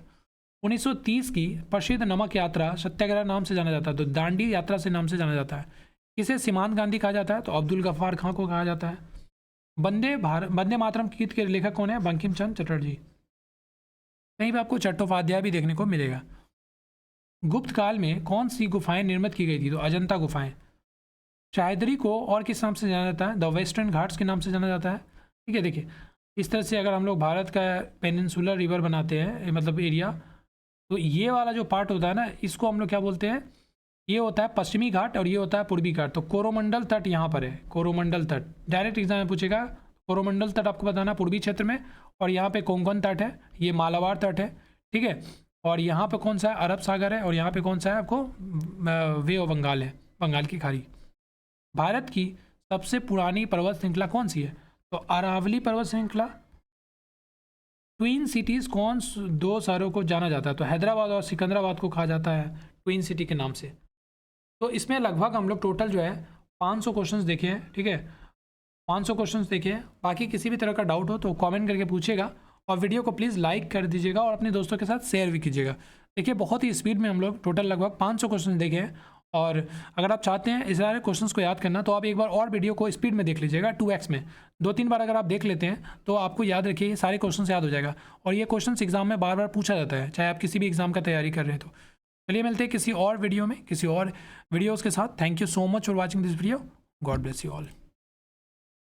1930 की प्रसिद्ध नमक यात्रा सत्याग्रह नाम से जाना जाता है, तो दांडी यात्रा से नाम से जाना जाता है। किसे सीमांत गांधी कहा जाता है? तो अब्दुल गफ्फार खां को कहा जाता है। वंदे मातरम गीत के लेखक कौन है? बंकिम चंद्र चटर्जी। कहीं पर आपको चट्टोपाध्याय भी देखने को मिलेगा। गुप्त काल में कौन सी गुफाएं निर्मित की गई थी? तो अजंता गुफाएं। चायदरी को और किस नाम से जाना जाता है? द वेस्टर्न घाट्स के नाम से जाना जाता है, ठीक है। देखिए, इस तरह से अगर हम लोग भारत का पेनिनसुलर रिवर बनाते हैं, मतलब एरिया, तो ये वाला जो पार्ट होता है ना, इसको हम लोग क्या बोलते हैं? ये होता है पश्चिमी घाट और ये होता है पूर्वी घाट। तो कोरोमंडल तट यहाँ पर है, कोरोमंडल तट। डायरेक्ट एग्जाम में पूछेगा, कोरोमंडल तट आपको बताना पूर्वी क्षेत्र में, और यहाँ पे कोंकण तट है, ये मालाबार तट है, ठीक है। और यहाँ पे कौन सा है? अरब सागर है। और यहाँ पे कौन सा है आपको? वे ऑफ बंगाल है, बंगाल की खाड़ी। भारत की सबसे पुरानी पर्वत श्रृंखला कौन सी है? तो अरावली पर्वत श्रृंखला। ट्विन सिटीज़ कौन दो शहरों को जाना जाता है? तो हैदराबाद और सिकंदराबाद को कहा जाता है ट्विन सिटी के नाम से। तो इसमें लगभग हम लोग टोटल जो है 500 क्वेश्चंस देखे हैं, ठीक है, 500 क्वेश्चंस देखे हैं। बाकी किसी भी तरह का डाउट हो तो कमेंट करके पूछिएगा और वीडियो को प्लीज़ लाइक कर दीजिएगा और अपने दोस्तों के साथ शेयर भी कीजिएगा। देखिए बहुत ही स्पीड में हम लोग टोटल लगभग 500 क्वेश्चन देखे हैं। और अगर आप चाहते हैं इस सारे क्वेश्चंस को याद करना तो आप एक बार और वीडियो को स्पीड में देख लीजिएगा 2x में। 2-3 बार अगर आप देख लेते हैं तो आपको याद रखिए ये सारे क्वेश्चंस याद हो जाएगा। और ये क्वेश्चंस एग्जाम में बार बार पूछा जाता है, चाहे आप किसी भी एग्जाम का तैयारी कर रहे हैं तो। चलिए मिलते हैं किसी और वीडियो में किसी और वीडियोज़ के साथ। Thank you so much for watching this video. God bless you all.